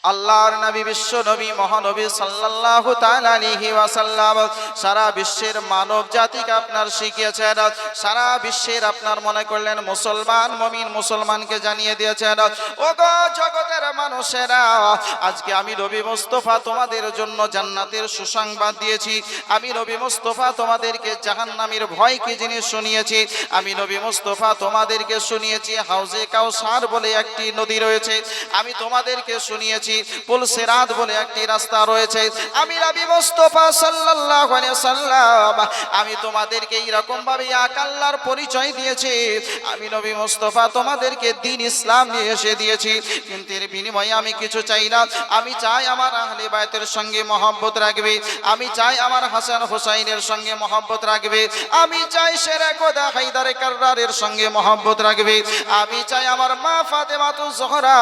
আল্লাহর নবী বিশ্ব নবী মহানবী সাল্লাল্লাহু তাআলা আলাইহি ওয়াসাল্লাম সারা বিশ্বের মানব জাতিকে আপনার শিখিয়েছেন, সারা বিশ্বের আপনার মনে করলেন মুসলমান মুমিন মুসলমানকে জানিয়ে দিয়েছেন, ওগো জগতের মানুষেরা, আজকে আমি নবী মুস্তাফা তোমাদের জন্য জান্নাতের সুসংবাদ দিয়েছি। আমি নবী মুস্তাফা তোমাদেরকে জাহান্নামের ভয় কি জিনিস শুনিয়েছি। আমি নবী মুস্তাফা তোমাদেরকে শুনিয়েছি হাউজে কাউসার বলে একটি নদী রয়েছে। আমি তোমাদেরকে শুনিয়েছি পুলসিরাত বলে একটি রাস্তা রয়েছে। আমি নবী মুস্তাফা সাল্লাল্লাহু আলাইহি সাল্লাম আমি তোমাদেরকে এরকম ভাবে এক আল্লাহর পরিচয় দিয়েছি। আমি নবী মুস্তাফা তোমাদেরকে দ্বীন ইসলাম নিয়ে এসে দিয়েছি, কিন্তু এর বিনিময়ে আমি কিছু চাই না। আমি চাই আমার আহলে বায়তের সঙ্গে মহব্বত রাখবে, আমি চাই আমার হাসান হুসাইনের সঙ্গে মহব্বত রাখবে, আমি চাই শেরে খোদা হায়দারে কাররারের সঙ্গে মহব্বত রাখবে, আমি চাই আমার মা ফাতেমাতুজ জোহরা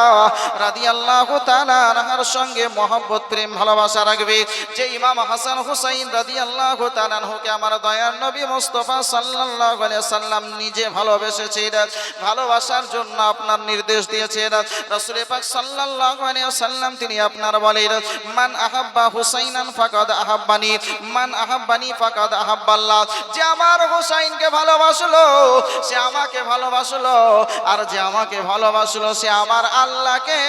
রাদিয়াল্লাহু তাআলা আনহার সঙ্গে মহব্বত প্রেম ভালোবাসা রাখবে। যে ইমাম হাসান হুসাইন রাদিয়াল্লাহু তাআলা আনহুকে আমার দয়ার নবী মুস্তাফা সাল্লাল্লাহু আলাইহি সাল্লাম নিজে ভালোবেসেছেন, ভালোবাসার জন্য আপনার নির্দেশ দিয়েছেন। রাসূল পাক সাল্লাল্লাহু আলাইহি সাল্লাম তিনি আপনার বলেন, মান আহাব্বা হুসাইনান ফাকাদ আহাব্বানি, মান আহাব্বানি ফাকাদ আহাব্বাল্লাহ। যে আমার হুসাইনকে ভালোবাসলো সে আমাকে ভালোবাসলো, আর যে আমাকে ভালোবাসলো সে আমার আল্লাহকে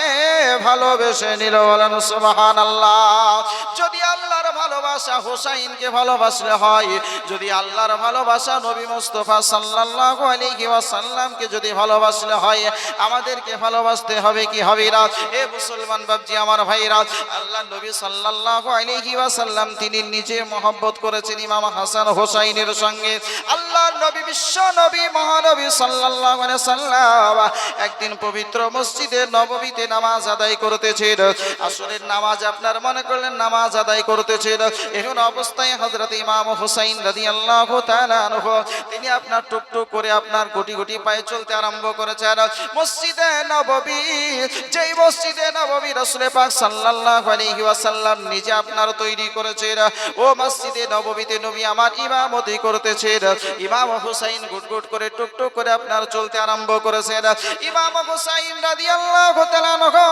ভালোবেসে নিল। বলেন সুবহানাল্লাহ। যদি আল্লাহর ভালোবাসা হুসাইনকে ভালোবাসলে হয়, যদি আল্লাহর ভালোবাসা নবী মুস্তাফা সাল্লাল্লাহু আলাইহি ওয়াসাল্লামকে যদি ভালোবাসলে হয়, আমাদেরকে ভালোবাসতে হবে কি হবে না? এ মুসলমান বাপজি আমার ভাইরা, আল্লাহ নবী সাল্লাল্লাহু আলাইহি ওয়াসাল্লাম তিনি নিজে মহব্বত করেছেন ইমাম হাসান হুসাইনের সঙ্গে। আল্লাহর নবী বিশ্ব নবী মহানবী সাল্লাল্লাহু আলাইহি সাল্লাম একদিন পবিত্র মসজিদে নববীতে নামাজ আদায় করতেছেন। আসরের নামাজ আপনার মনে করলেন নামাজ আদায় করতেছেন। এখন অবস্থায় হযরত ইমাম হুসাইন রাদিয়াল্লাহু তাআলা আনহু তিনি আপনার টুকটুক করে আপনার গুটি গুটি পায়ে চলতে আরম্ভ করেছেন। মসজিদে নববী, যেই মসজিদে নববী রাসূল পাক সাল্লাল্লাহু আলাইহি ওয়াসাল্লাম নিজে আপনার তৈরি করেছেন, ও মসজিদে নববীতে নবী আমার ইমামতি করতেছেন। ইমাম হুসাইন গুটগুট করে টুকটুক করে আপনার চলতে আরম্ভ করেছেন। ইমাম হুসাইন রাদিয়াল্লাহু তাআলা আনহু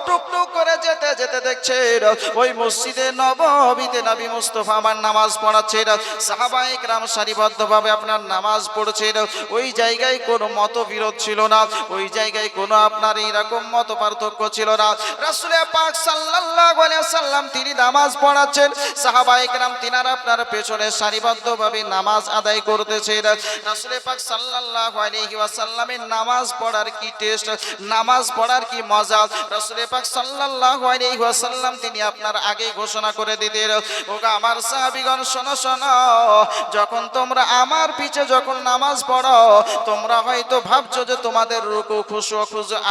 টুকটুক করে যেতে যেতে দেখছেন ওই মসজিদে নববীতে নবী মুস্তাফা আমার নামাজ পড়াচ্ছেন। সাহাবায়ে কেরাম সারিবদ্ধভাবে আপনার নামাজ পড়ছেন। ওই জায়গায় কোনো মতবিরোধ ছিল না, ওই জায়গায় কোনো আপনার এইরকম মত পার্থক্য ছিল না। রাসূল পাক সাল্লাল্লাহু আলাইহি ওয়াসাল্লাম তিনি নামাজ পড়াচ্ছেন, সাহাবায়ে কেরাম তিনারা আপনার পেছনে সারিবদ্ধভাবে নামাজ আদায় করতেছেন। রাসূল পাক সাল্লাল্লাহু আলাইহি ওয়াসাল্লামের নামাজ পড়ার কি টেস্ট, নামাজ পড়ার কি মজা, রাসূল পাক সাল্লাল্লাহু আলাইহি ওয়াসাল্লাম তিনি আপনার আগেই ঘোষণা করে দিতেন, ওগো আমার সাহাবীগণ শোনো শোনো, যখন তোমরা আমার পিছে যখন নামাজ পড়ো তোমরা হয়তো ভাবছো যে তোমাদের রুকু খুশু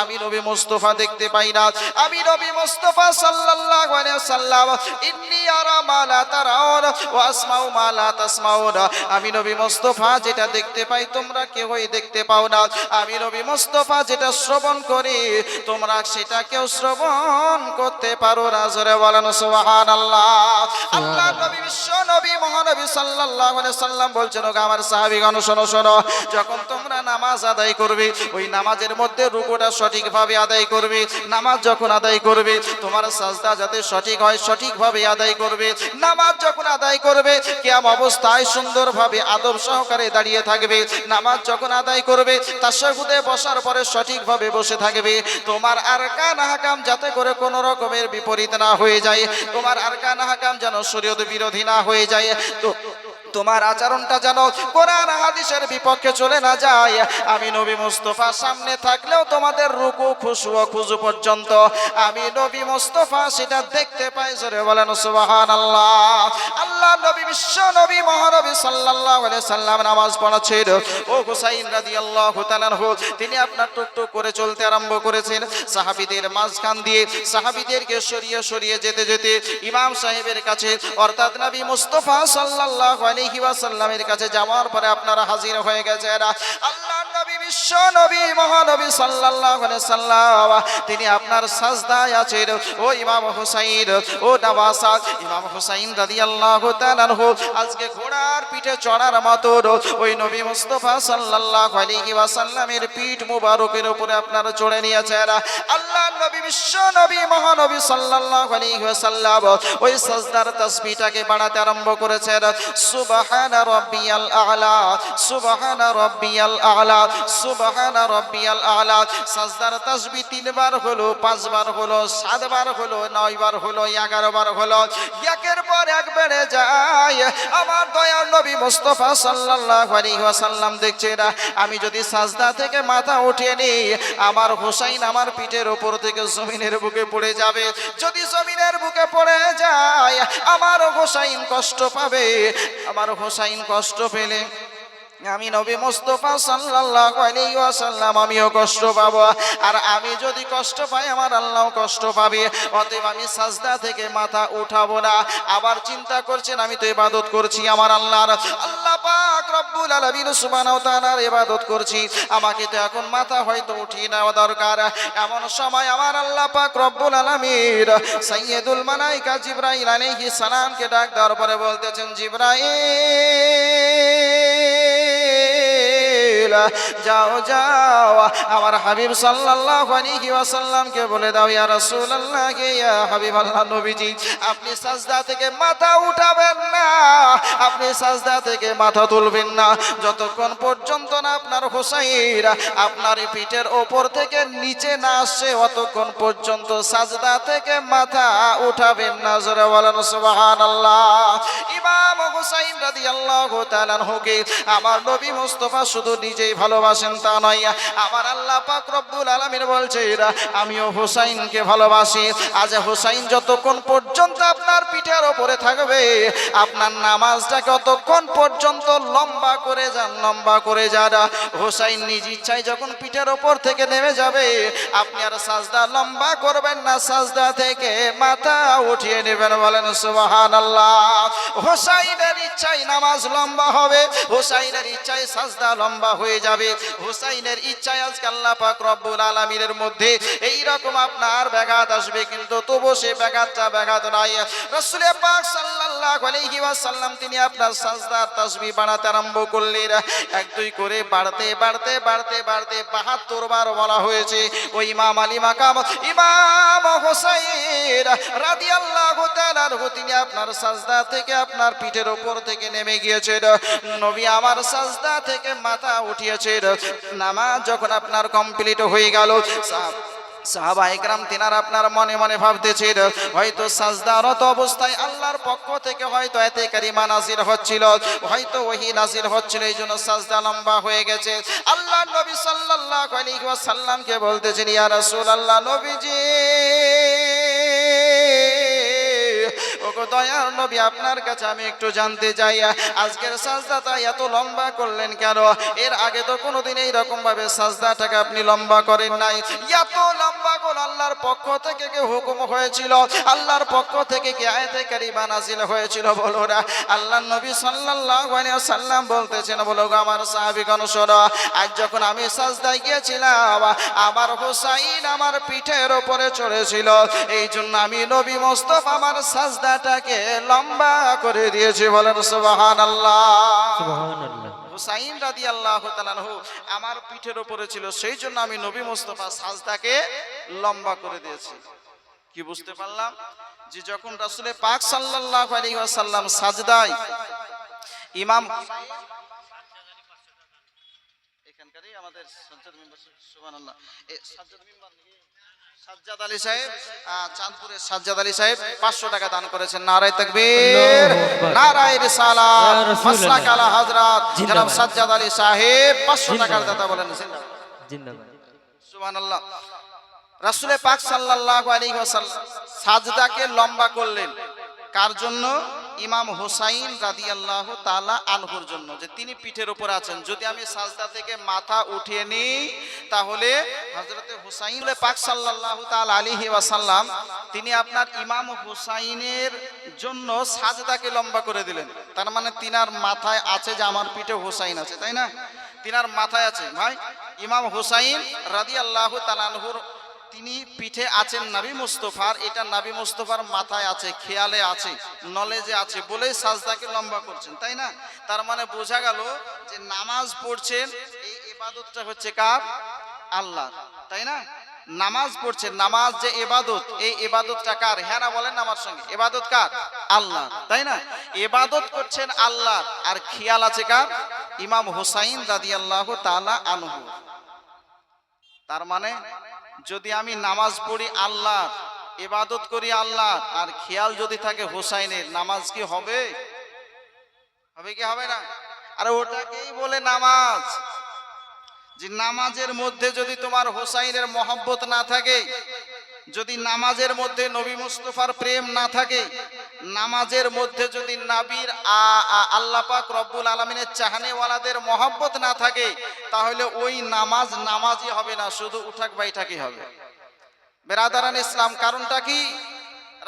আমি নবী মুস্তাফা দেখতে পাই না। আমি নবী মুস্তাফা সাল্লাল্লাহু আলাইহি ওয়াসাল্লাম ইন্নী আরা মা লা তারাউন ওয়া আসমাউ মা লা তাসমাউন। আমি নবী মুস্তাফা যেটা দেখতে পাই তোমরা কেউই দেখতে পাও না। আমি নবী মুস্তাফা যেটা শ্রবণ করি তোমরা সেটা কেউ শ্রবণ করতে পারো না। জোরে বলেন সুবহানাল্লাহ। আল্লাহ নবী বিশ্ব নবী মহানবী সাল্লাল্লাহু আলাইহি সাল্লাম বলছেন, ওগো আমার সাহাবীগণ শোনো শোনো, যখন তোমরা নামাজ আদায় করবে ওই নামাজের মধ্যে রুকুটা সঠিকভাবে আদায় করবে। নামাজ যখন আদায় করবে তোমার সাজদা যাতে সঠিক হয় সঠিকভাবে আদায় করবে। নামাজ যখন আদায় করবে কিয়াম অবস্থায় সুন্দরভাবে আদব সহকারে দাঁড়িয়ে থাকবে। নামাজ যখন আদায় করবে তাশাহুদে বসার পরে সঠিকভাবে বসে থাকবে। তোমার আরকান আহকাম যাতে করে কোনো রকমের বিপরীত না হয়ে যায়, তোমার আরকান আহকাম যেন শরীয়ত বিরোধী না হয়ে যায়, তো তোমার আচরণটা যেন কোরআন হাদিসের বিপক্ষে চলে না যায়। আমি নবী মুস্তাফা সামনে থাকলেও তোমাদের রুকু খুশু ও খুজু পর্যন্ত আমি নবী মুস্তাফা সেটা দেখতে পাই। জোরে বলেন সুবহানাল্লাহ। আল্লাহ নবী বিশ্ব নবী মহানবী সাল্লাল্লাহু আলাইহি সাল্লাম নামাজ পড়াচ্ছেন। ও হুসাইন রাদিয়াল্লাহু তাআলা আনহু তিনি আপনার টুকটুক করে চলতে আরম্ভ করেছেন। সাহাবীদের মাঝখান দিয়ে সাহাবীদেরকে সরিয়ে সরিয়ে যেতে যেতে ইমাম সাহেবের কাছে অর্থাৎ নবী মুস্তাফা সাল্লাল্লাহু আলাইহি ওয়াসাল্লামের কাছে যাওয়ার পরে আপনারা হাজির হয়ে গেছেন। আল্লাহর নবী বিশ্ব নবী মহানবী সাল্লাল্লাহু আলাইহি সাল্লাম তিনি আপনার সাজদায় আছেন। ও ইমাম হুসাইন, ও নওয়াসা ইমাম হুসাইন রাদিয়াল্লাহু তাআলা আনহু আজকে ঘোড়ার পিঠে চড়ার মতো ওই নবী মুস্তাফা সাল্লাল্লাহু আলাইহি ওয়াসাল্লামের পিঠ মুবারকের উপরে আপনারা চড়ে নিয়েছেন। আল্লাহর নবী বিশ্ব নবী মহানবী সাল্লাল্লাহু আলাইহি ওয়াসাল্লাম ওই সাজদার তাসবিহটাকে বাড়াতে আরম্ভ করেছেন। সুবহানা রাব্বিয়াল আ'লা, সুবহানা রাব্বিয়াল আ'লা, সুবহানা রাব্বিয়াল আ'লা। সাজদার তাসবিহ 3 বার হলো, 5 বার হলো, 7 বার হলো, 9 বার হলো, 11 বার হলো, একের পর এক বেড়ে যায়। আমার দয়ার নবী মুস্তাফা সাল্লাল্লাহু আলাইহি ওয়াসাল্লাম দেখছেন আমি যদি সাজদা থেকে মাথা উঠিয়ে নিই আমার হুসাইন আমার পিঠের উপর থেকে জমিনের বুকে পড়ে যাবে। যদি জমিনের বুকে পড়ে যায় আমার হুসাইন কষ্ট পাবে। আমার হুসাইন কষ্ট পেলে আমি নবী মুস্তাফা সাল্লাল্লাহু আলাইহি ওয়াসাল্লাম আমিও কষ্ট পাবো। আর আমি যদি কষ্ট পাই আমার আল্লাহও কষ্ট পাবে। অতএব আমি সাজদা থেকে মাথা উঠাবো না। আবার চিন্তা করছেন আমি তো ইবাদত করছি আমার আল্লাহর, আল্লাহ পাক রব্বুল আলামিন সুবহানাহু ওয়া তাআলার ইবাদত করছি, আমাকে তো এখন মাথা হয়তো উঠিয়ে নেওয়া দরকার। এমন সময় আমার আল্লাহ পাক রব্বুল আলামিন সাইয়্যিদুল মালায়েকা জিবরাইল আলাইহিস সালামকে ডাক দেওয়ার পরে বলতেছেন, জিবরাইল যাও যাও আমার হাবিব সাল্লাল্লাহু আলাইহি ওয়াসাল্লামকে বলে দাও, ইয়া রাসূলুল্লাহ, ইয়া হাবিবাল্লাহ নবীজি আপনি সাজদা থেকে মাথা উঠাবেন না, আপনি সাজদা থেকে মাথা তুলবেন না যতক্ষণ পর্যন্ত না আপনার হুসাইন আপনার পিঠের ওপর থেকে নিচে না আসে, অতক্ষণ পর্যন্ত সাজদা থেকে মাথা উঠাবেন না। জোরে বলেন সুবহানাল্লাহ। ইমাম হুসাইন রাদিয়াল্লাহু তাআলা আনহুকে আমার নবী মুস্তাফা শুধু নিজেই ভালোবাসেন তা নয়, আমার আল্লাহ পাক রব্বুল আলামিন বলছে আমিও হুসাইনকে ভালোবাসি। আজ হুসাইন যতক্ষণ পর্যন্ত আপনার পিঠের উপরে থাকবে আপনার নামাজটাকে অতক্ষণ পর্যন্ত লম্বা করে যান, লম্বা করে যান। হুসাইন নিজ ইচ্ছায় যখন পিঠের উপর থেকে নেমে যাবে আপনি আর সাজদা লম্বা করবেন না, সাজদা থেকে মাথা উঠিয়ে নেবেন। বলেন সুবহানাল্লাহ। হুসাইনের ইচ্ছায় নামাজ লম্বা হবে, হুসাইনের ইচ্ছায় সাজদা লম্বা হয়ে যাবে, হুসাইনের ইচ্ছায় আজকে আল্লাহ পাক রব্বুল আলামিনের মধ্যে এই রকম আপনার ব্যাঘাত আসবে, কিন্তু তবু সে ব্যাঘাতটা ব্যাঘাত নয়। রাসূল পাক সাল্লাল্লাহু আলাইহি ওয়াসাল্লাম তিনি আপনার সাজদার তাসবিহ বাড়াতে আরম্ভ করলেন। 1-2 করে বাড়তে বাড়তে বাড়তে বাড়তে 72 বার বলা হয়েছে। ওই ইমাম আলী মাকাম ইমাম হুসাইন রাদিয়াল্লাহু তাআলা আনহু তিনি আপনার সাজদা থেকে আপনার পিঠের উপর থেকে নেমে গিয়েছেন। নবী আমার সাজদা থেকে মাথা উঠিয়েছেন। নামাজ যখন আপনার কমপ্লিট হয়ে গেল সাহাবা ইকরাম তিনারা আপনার মনে মনে ভাবতেছেন হয়তো সাজদারত অবস্থায় আল্লাহর পক্ষ থেকে হয়তো আয়াতে কারিমা নাজিল হচ্ছিল, হয়তো ওহী নাজিল হচ্ছিল, এইজন্য সাজদা লম্বা হয়ে গেছে। আল্লাহর নবী সাল্লাল্লাহু আলাইহি ওয়াসাল্লামকে বলতেছেন, ইয়া রাসূলুল্লাহ নবীজি, ওগো দয়ার নবী আপনার কাছে আমি একটু জানতে চাই আজকের সাজদাটা এত লম্বা করলেন কেন? এর আগে তো কোনোদিন এই রকম ভাবে সাজদাটাকে আপনি লম্বা করেন নাই। এত লম্বা কোন আল্লাহর পক্ষ থেকে কি হুকুম হয়েছিল? আল্লাহর পক্ষ থেকে কি আয়াতে কারিমা নাজিল হয়েছিল বলো না? আল্লাহর নবী সাল্লাল্লাহু আলাইহি ওয়াসাল্লাম বলতেছেন, বলো গো আমার সাহাবীগণ শোনো, আজ যখন আমি সাজদায় গিয়েছিলাম আমার হুসাইন আমার পিঠের উপরে চড়েছিল, এই জন্য আমি নবী মুস্তাফা আমার সাজদাটাকে লম্বা করে দিয়েছি। বলেন সুবহানাল্লাহ। সুবহানাল্লাহ। হুসাইন রাদিয়াল্লাহু তাআলা আনহু আমার পিঠের উপরে ছিল, সেই জন্য আমি নবী মুস্তাফা সাজদাকে লম্বা করে দিয়েছি। কি বুঝতে পারলাম? যে যখন রাসূল পাক সাল্লাল্লাহু আলাইহি ওয়াসাল্লাম সাজদায় ইমাম এখানকারই আমাদের সাজ্জাদ মেম্বার সুবহানাল্লাহ সাজ্জাদ মেম্বার সাজ্জাদ আলী সাহেব চাঁদপুরের সাজ্জাদ আলী সাহেব 500 টাকা দান করেছেন। নারায়ে তাকবীর, নারায়ে রিসালাত, মাসলাক আলা হযরত জনাব সাজ্জাদ আলী সাহেব 500 টাকার দাতা বলেন জিন্দাবাদ। সুবহানাল্লাহ। রাসূল পাক সাল্লাল্লাহু আলাইহি ওয়াসাল্লাম সাজদাকে লম্বা করলেন কার জন্য? ইমাম হুসাইন রাদিয়াল্লাহু তাআলা আনহুর জন্য, যে তিনি পিঠের উপর আছেন। যদি আমি সাজদা থেকে মাথা উঠিয়ে নিই তাহলে হযরতে হুসাইন পাক সাল্লাল্লাহু তাআলা আলাইহি ওয়াসাল্লাম তিনি আপনার ইমাম হুসাইনের জন্য সাজদাকে লম্বা করে দিলেন। তার মানে তিনার মাথায় আছে যে আমার পিঠে হুসাইন আছে, তাই না? তিনার মাথায় আছে ভাই ইমাম হুসাইন রাদিয়াল্লাহু তাআলা আনহুর তিনি পিঠে আছেন নবী মুস্তাফার, এটা নবী মুস্তাফার মাথায় আছে, খেয়ালে আছে, নলেজে আছে বলেই সাজদাকে লম্বা করছেন, তাই না? তার মানে বোঝা গেল যে নামাজ পড়ছেন, এই ইবাদতটা হচ্ছে কার? আল্লাহ, তাই না? নামাজ পড়ছেন, নামাজ যে ইবাদত, এই ইবাদতটা কার? হ্যাঁ না বলেন আমার সঙ্গে, ইবাদত কার? আল্লাহ, তাই না? ইবাদত করছেন আল্লাহ, আর খেয়াল আছে কার? ইমাম হুসাইন রাদিয়াল্লাহু তাআলা আনহু। তার মানে যদি আমি নামাজ পড়ি আল্লাহ, ইবাদত করি আল্লাহ, আর খেয়াল যদি থাকে হুসাইনের, নামাজ কি হবে? হবে কি হবে না? আরে ওটাকেই বলে নামাজ। যে নামাজের মধ্যে যদি তোমার হুসাইনের মহব্বত না থাকে, যদি নামাজের মধ্যে নবী মুস্তাফার প্রেম না থাকে, নামাজের মধ্যে যদি নবীর আল্লাহ পাক রব্বুল আলামিনের চাহনেওয়ালাদের মহব্বত না থাকে, তাহলে ওই নামাজ নামাজই হবে না, শুধু উঠাক বাইঠাকই হবে। বেরাদারান ইসলাম, কারণটা কি?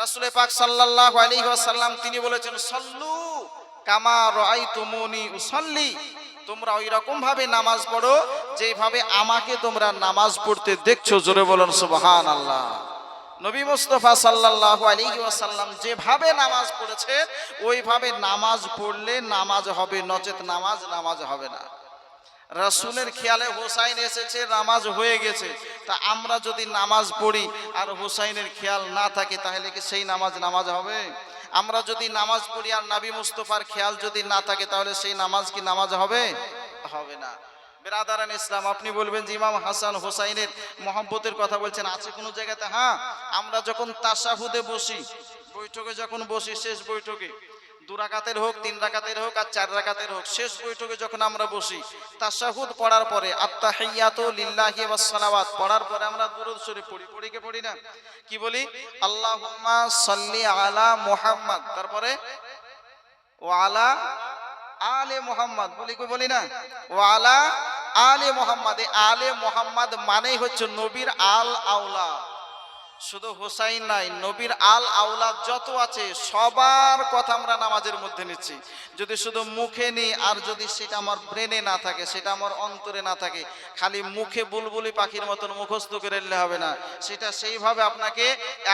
রাসূল পাক সাল্লাল্লাহু আলাইহি ওয়াসাল্লাম তিনি বলেছেন, সল্লু কামা রাআইতুমুনি উসাল্লি, তোমরা ওই রকম ভাবে নামাজ পড়ো যেভাবে আমাকে তোমরা নামাজ পড়তে দেখছো। জোরে বলুন সুবহানাল্লাহ। নবী মুস্তাফা সাল্লাল্লাহু আলাইহি ওয়াসাল্লাম যেভাবে নামাজ পড়েছে ওইভাবে নামাজ পড়লে নামাজ হবে, নচেত নামাজ হবে না। রাসূলের খেয়ালে হুসাইন এসেছে, নামাজ হয়ে গেছে, তা আমরা যদি নামাজ পড়ি আর হুসাইনের খেয়াল না থাকে, তাহলে কি সেই নামাজ হবে? আমরা যদি নামাজ পড়ি আর নবী মুস্তাফার খেয়াল যদি না থাকে, তাহলে সেই নামাজ কি নামাজ হবে? হবে না। বেরাদারান ইসলাম, আপনি বলবেন যে ইমাম হাসান হুসাইনের মহব্বতের কথা বলছেন, আছে কোনো জায়গাতে? হ্যাঁ, আমরা যখন তাশাহুদে বসি, বৈঠকে যখন বসি, শেষ বৈঠকে 2 রাকাতের হোক, 3 রাকাতের হোক আর 4 রাকাতের হোক, শেষ বৈঠকে যখন আমরা বসি, তাশাহুদ পড়ার পরে আত্তাহিয়াতু লিল্লাহি ওয়াস সালাওয়াত পড়ার পরে আমরা দুরূদ শরীফ পড়ি কি পড়ি না? কি বলি? আল্লাহুম্মা সাল্লি আলা মুহাম্মাদ, তারপরে ওয়া আলা আলে মুহাম্মাদ বলি না? ওয়া আলা আলে মুহাম্মাদ। এই আলে মুহাম্মাদ মানেই হচ্ছে নবীর আল আওলা। শুধু হুসাইন নাই, নবীর আল আওলাদ যত আছে সবার কথা আমরা নামাজের মধ্যে নিচ্ছি। যদি শুধু মুখে নিই আর যদি সেটা আমার ব্রেনে না থাকে, সেটা আমার অন্তরে না থাকে, খালি মুখে বুলবুলি পাখির মতন মুখস্থ করে নিলে হবে না, সেটা সেইভাবে আপনাকে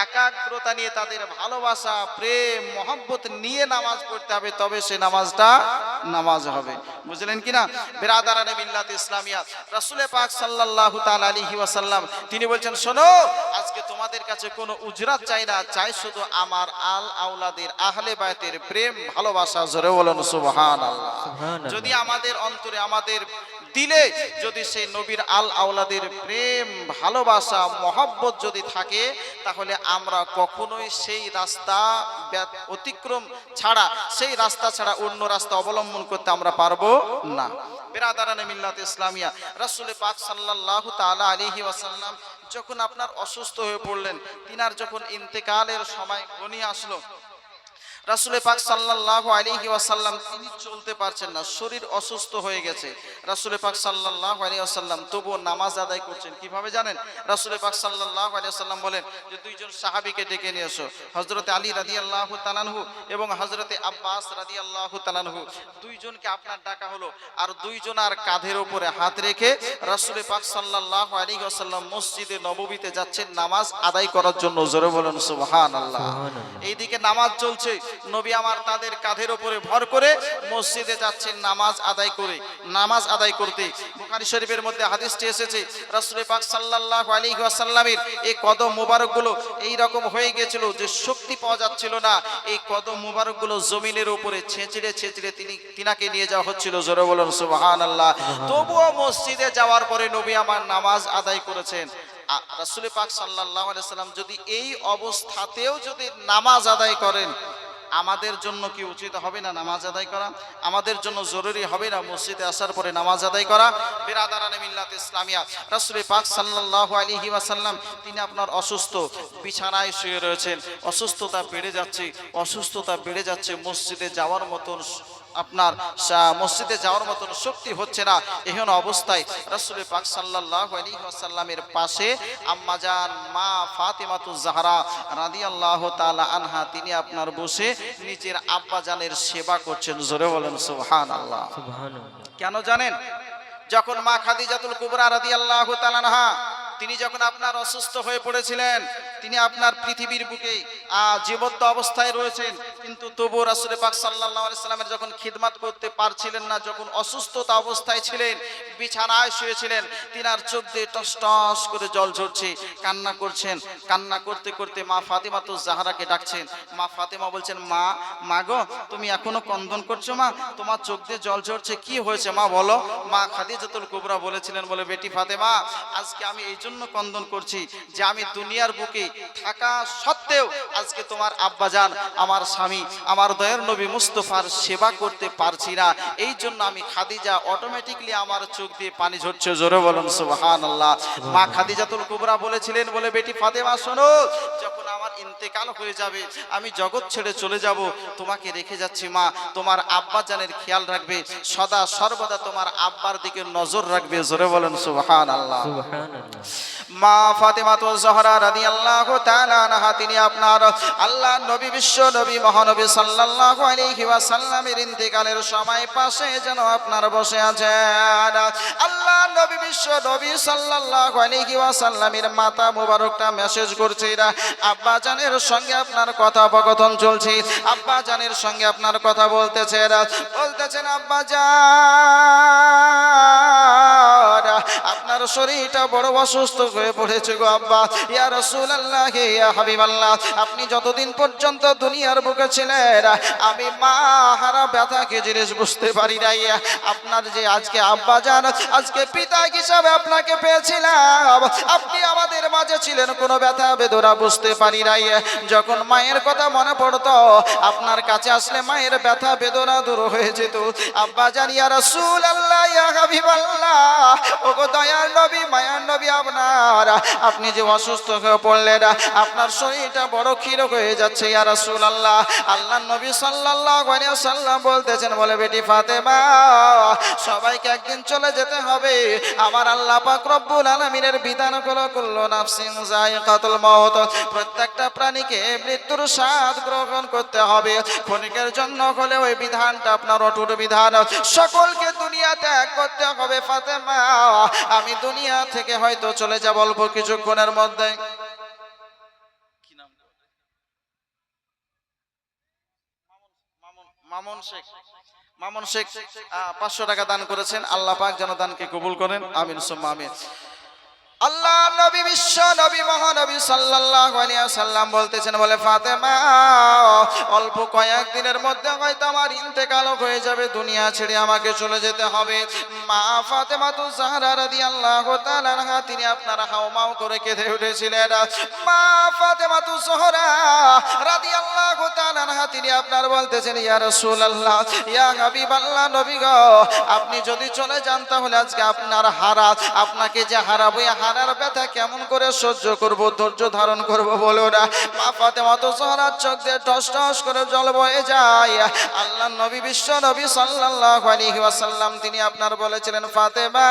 একাগ্রতা নিয়ে তাদের ভালোবাসা, প্রেম, মহব্বত নিয়ে নামাজ পড়তে হবে, তবে সে নামাজটা নামাজ হবে। বুঝলেন কিনা? বিরাদারানে মিল্লাত ইসলামিয়া, রাসূল পাক সাল্লাল্লাহু তাআলা আলাইহি ওয়াসাল্লাম তিনি বলছেন, শোনো, আজকে তোমাদের কাছে কোনো উজরাত চাই না, চাই শুধু আমার আল আওলাদের, আহলে বায়তের প্রেম ভালোবাসা। জোরে বলেন সুবহানাল্লাহ। যদি আমাদের অন্তরে, আমাদের দিলে যদি সেই নবীর আল আওলাদের প্রেম ভালোবাসা মহব্বত যদি থাকে, তাহলে আমরা কখনোই সেই রাস্তা অতিক্রম ছাড়া, সেই রাস্তা ছাড়া অন্য রাস্তা অবলম্বন করতে আমরা পারবো না। বিরাদারানে মিল্লাত ইসলামিয়া, রাসূল পাক সাল্লাল্লাহু তাআলা আলাইহি ওয়াসাল্লাম যখন আপনার অসুস্থ হয়ে পড়লেন, তিনার যখন ইন্তেকালের সময় ঘনিয়ে আসলো, রাসূল পাক সাল্লাল্লাহু আলাইহি ওয়াসাল্লাম তিনি চলতে পারছেন না, শরীর অসুস্থ হয়ে গেছে। রাসূল পাক সাল্লাল্লাহু আলাইহি ওয়াসাল্লাম তবুও নামাজ আদায় করছেন। কিভাবে জানেন? রাসূল পাক সাল্লাল্লাহু আলাইহি ওয়াসাল্লাম বলেন যে 2 জন সাহাবীকে ডেকে নিয়ে এসো, হযরতে আলী রাদিয়াল্লাহু তাআলা আনহু এবং হযরতে আব্বাস রাদিয়াল্লাহু তাআলা আনহু, 2 জনকে আপনার ডাকা হলো। আর 2 জনার কাঁধের উপরে হাত রেখে রাসূল পাক সাল্লাল্লাহু আলাইহি ওয়াসাল্লাম মসজিদে নববীতে যাচ্ছেন নামাজ আদায় করার জন্য। জোরে বলেন সুবহানাল্লাহ। এইদিকে নামাজ চলছে, নবী আমার তাদের কাঁধের উপরে ভর করে মসজিদে যাচ্ছেন নামাজ আদায় করতে। বুখারী শরীফের মধ্যে হাদিসটি এসেছে, রাসূল পাক সাল্লাল্লাহু আলাইহি ওয়াসাল্লামের এই কদম মোবারকগুলো এই রকম হয়ে গিয়েছিল যে শক্তি পাওয়া যাচ্ছিল না। এই কদম মোবারকগুলো জমিনের উপরে ছেঁচড়ে তিনাকে নিয়ে যাওয়া হচ্ছিল। জোরে বলেন সুবহানাল্লাহ। তবুও মসজিদে যাওয়ার পরে নবী আমার নামাজ আদায় করেছেন। রাসূল পাক সাল্লাল্লাহু আলাইহি ওয়াসাল্লাম যদি এই অবস্থাতেও যদি নামাজ আদায় করেন, আমাদের জন্য কি উচিত হবে না নামাজ আদায় করা? আমাদের জন্য জরুরি হবে না মসজিদে আসার পরে নামাজ আদায় করা? বিরাদারানে মিল্লাত ইসলামিয়া, রাসূল পাক সাল্লাল্লাহু আলাইহি ওয়াসাল্লাম তিনি আপনার অসুস্থ, বিছানায় শুয়ে রয়েছেন, অসুস্থতা বেড়ে যাচ্ছে, মসজিদে যাওয়ার মতন শক্তি হচ্ছে না। এহেন অবস্থায় রাসূল পাক সাল্লাল্লাহু আলাইহি ওয়াসাল্লামের পাশে আম্মাজান মা ফাতিমাতুজ জাহরা রাদিয়াল্লাহু তাআলা আনহা তিনি আপনার বসে নিজের আব্বাজানের সেবা করছেন। জোরে বলেন সুবহানাল্লাহ। কেন জানেন? যখন মা খাদিজাতুল কুবরা রাদিয়াল্লাহু তাআলা আনহা তিনি যখন আপনার অসুস্থ হয়ে পড়েছিলেন, তিনি আপনার পৃথিবীর বুকে জীবন্ত অবস্থায় রয়েছেন, কিন্তু তবু রাসূল পাক সাল্লাল্লাহু আলাইহি সাল্লামের যখন খিদমত করতে পারছিলেন না, যখন অসুস্থতা অবস্থায় ছিলেন, বিছানায় শুয়েছিলেন, তিনার চোখ দিয়ে টস টস করে জল ঝরছে, কান্না করছেন। কান্না করতে করতে মা ফাতেমাতুজ জাহরাকে ডাকছেন। মা ফাতেমা বলছেন, মা মা গো, তুমি এখনো ক্রন্দন করছো মা? তোমার চোখ দিয়ে জল ঝরছে, কি হয়েছে মা বলো? মা খাদিজাতুল কুবরা বলেছিলেন, বলে বেটি ফাতেমা, আজকে আমি এই জন্য ক্রন্দন করছি যে আমি দুনিয়ার বুকে থাকা সত্ত্বেও আজকে তোমার আব্বাজান, আমার স্বামী, আমার দয়ার নবী মুস্তাফার সেবা করতে পারছি না। এই জন্য আমি খাদিজা অটোমেটিকলি আমার চোখ দিয়ে পানি ঝরছে। জোরে বলুন সুবহানাল্লাহ। মা খাদিজাতুল কুবরা বলেছিলেন, বলে বেটি ফাতেমা শোনো, যখন আমার ইন্তেকাল হয়ে যাবে, আমি জগৎ ছেড়ে চলে যাব, তোমাকে রেখে যাচ্ছি মা, তোমার আব্বাজানের খেয়াল রাখবে, সদা সর্বদা তোমার আব্বার দিকে নজর রাখবে। জোরে বলেন সুবহানাল্লাহ। সুবহানাল্লাহ। মা ফাতেমাতুজ জাহরা রাদিয়াল্লাহু তাআলা আনহা তিনি আপনার আল্লাহ নবী, বিশ্ব নবী, মহানবী সাল্লাল্লাহু আলাইহি ওয়াসাল্লামের ইন্তেকালের সময় পাশে যেন আপনার বসে আছেন। আল্লাহ নবী, বিশ্ব নবী সাল্লাল্লাহু আলাইহি ওয়াসাল্লামের মাথা মোবারকটা মেসেজ করছে, আব্বা জানের সঙ্গে আপনার কথোপকথন চলছে, আব্বা জানের সঙ্গে আপনার কথা বলতেছেন আব্বা জান, আপনার শরীরটা বড় অসুস্থ হয়ে পড়েছে গো আব্বা। ইয়া রাসূলুল্লাহ, ইয়া হাবিবাল্লাহ, আপনি যতদিন পর্যন্ত দুনিয়ার বুকে ছিলেন, আমি মা হারা ব্যথাকে জিনিস বুঝতে পারি নাই। আপনার যে আজকে আব্বা জান, আজকে পিতা হিসাবে আপনাকে পেয়েছিলাম, আপনি আমাদের মাঝে ছিলেন, কোনো ব্যথা বেদনা বুঝতে পারি নাই। যখন মায়ের কথা মনে পড়তো, আপনার কাছে আসলে মায়ের ব্যথা বেদনা দূর হয়ে যেত। আব্বা জান, ইয়া রাসূলুল্লাহ, ইয়া হাবিবাল্লাহ, ওগো দয়ার নবী, মায়ার নবী, আপনি যে অসুস্থ হয়ে পড়লেন, আপনার শরীরটা বড় ক্ষীণ হয়ে যাচ্ছে ইয়া রাসূলুল্লাহ। আল্লাহর নবী সাল্লাল্লাহু আলাইহি ওয়াসাল্লাম বলতেছেন, বলে বেটি ফাতেমা, সবাইকে একদিন চলে যেতে হবে। আমার আল্লাহ পাক রব্বুল আলামিনের বিধান হলো কুল্লু নাফসিন যায়িকাতুল মাউত, প্রত্যেকটা প্রাণীকে মৃত্যুর স্বাদ গ্রহণ করতে হবে। ক্ষণিকের জন্য হলে ওই বিধানটা আপনার অটুট বিধান, সকলকে দুনিয়া ত্যাগ করতে হবে ফাতেমা। আমি দুনিয়া থেকে হয়তো চলে যাব অল্প কিছুক্ষণের মধ্যে। মামুন শেখ 500 টাকা দান করেছেন। আল্লাহ পাক যেন দানকে কবুল করেন, আমিন সুম্মা আমিন। আল্লাহ নবী, বিশ্ব নবী, মহানবী সাল্লাল্লাহু আলাইহি ওয়াসাল্লাম বলতেছেন, বলে ফাতেমা, অল্প কয়েকদিনের মধ্যে হয়তো আমার ইন্তেকাল হয়ে যাবে, দুনিয়া ছেড়ে আমাকে চলে যেতে হবে। মা ফাতেমাতুজ জাহরা রাদিয়াল্লাহু তাআলা আনহা তিনি আপনার হাওমাও করে কেঁদে উঠেছিলেন। মা ফাতেমাতুজ জাহরা রাদিয়াল্লাহু তাআলা আনহা তিনি আপনার বলতেছেন, ইয়া রাসূলুল্লাহ, ইয়া হাবিবাল্লাহ, নবী গো, আপনি যদি চলে যান তাহলে আজকে আপনার আপনাকে যে হারাবো, হারার ব্যথা কেমন করে সহ্য করব, ধৈর্য ধারণ করব বলো না। মা ফাতেমাতুজ জাহরার চোখ দিয়ে টস টস করে জল বয়ে যায়। আল্লাহ নবী, বিশ্ব নবী সাল্লাল্লাহু আলাইহি ওয়াসাল্লাম তিনি আপনার বলেছিলেন, ফাতেমা,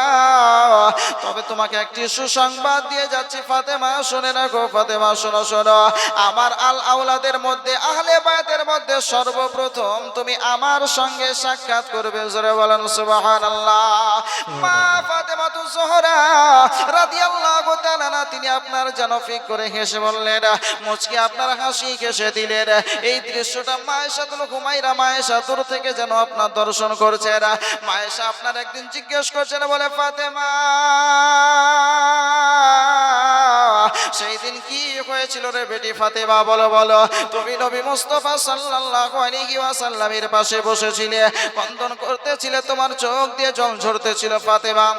তবে তোমাকে একটি সুসংবাদ দিয়ে যাচ্ছি ফাতেমা, শুনে রাখো ফাতেমা, শোনো শোনো, আমার আল আওলাদের মধ্যে, আহলে বায়তের মধ্যে সর্বপ্রথম তুমি আমার সঙ্গে সাক্ষাৎ করবে। জোরে বলেন সুবহানাল্লাহ। মা ফাতেমাতুজ জাহরা রাদিয়াল্লাহু তাআলা আনহা তিনি আপনার যেন ফিক করে হেসে বললেন, মুচকি আপনার হাসি হেসে দিলেন। এই দৃশ্যটা মায়েশাতুল হুমায়রা, মায়েশা দূর থেকে যেন আপনার দর্শন করছেন। মায়েশা আপনার একদিন জিজ্ঞেস করছেন, বলে ফাতেমা, সেই দিন কি হয়েছিল রে বেটি ফাতেমা, বলো বলো। তুমি নবী মুস্তাফা সাল্লাল্লাহু আলাইহি ওয়াসাল্লামের পাশে বসেছিলে, ক্রন্দন করতেছিলে, তোমার চোখ দিয়ে জল ঝরতেছিল ফাতেমা।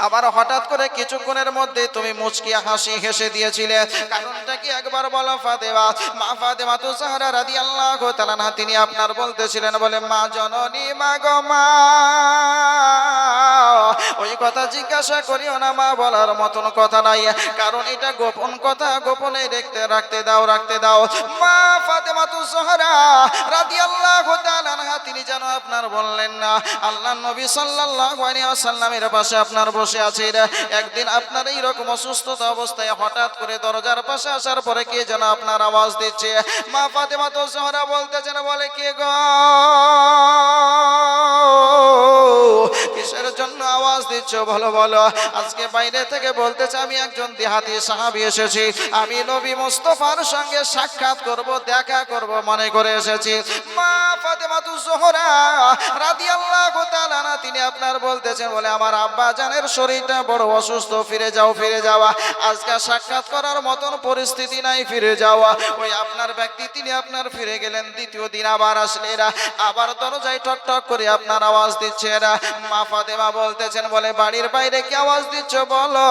আবার হঠাৎ করে কিছুক্ষণের মধ্যে তুমি মুচকি হাসি হেসে দিয়েছিলে, কারণটা কি একবার বলো ফাতেমা। মা ফাতেমাতুজ জাহরা রাদিয়াল্লাহু তাআলা আনহা তিনি আপনার বলতেছিলেন, বলে মা জননী, মা গো মা, ওই কথা জিজ্ঞাসা করিও না, মা বলার মতন কথা নাই, কারণ এটা গোপন কথা, গোপনে রাখতে দাও। মা ফাতেমাতুজ জাহরা রাদিয়াল্লাহু তাআলা আনহা তিনি যেন আপনার বললেন না, আল্লাহর নবী সাল্লাল্লাহু আলাইহি ওয়াসাল্লামের পাশে আপনার বসে আছেন। একদিন আপনার এই রকম অসুস্থতা অবস্থায় হঠাৎ করে দরজার পাশে আসার পরে কে যেন আপনার আওয়াজ দিচ্ছে। মা ফাতেমাতুজ জাহরা বলতেছেন, বলে কে গো, কিসের জন্য আওয়াজ দিচ্ছ বলো বলো। আজকে বাইরে থেকে বলতেছে আমি একজন দেহাতি সাহাবী এসেছি, আমি নবী মুস্তাফার সঙ্গে সাক্ষাৎ করব, দেখা করব মনে করে এসেছি। মা ফাতেমাতুজ জোহরা রাদিয়াল্লাহু তাআলা আনহা তিনি আপনার বলতেছেন বলে আমার আব্বা জানের শরীরটা বড় অসুস্থ, ফিরে যাও ফিরে যাওয়া, আজকে সাক্ষাৎ করার মতন পরিস্থিতি নাই, ফিরে যাওয়া। ওই আপনার ব্যক্তি তিনি আপনার ফিরে গেলেন। দ্বিতীয় দিন আবার আসলে এরা আবার দরজায় টক টক করে আপনার আওয়াজ দিচ্ছে। এরা মা ফাতেমা বলতেছেন বলে বাড়ির বাইরে কি আওয়াজ দিচ্ছ বলো।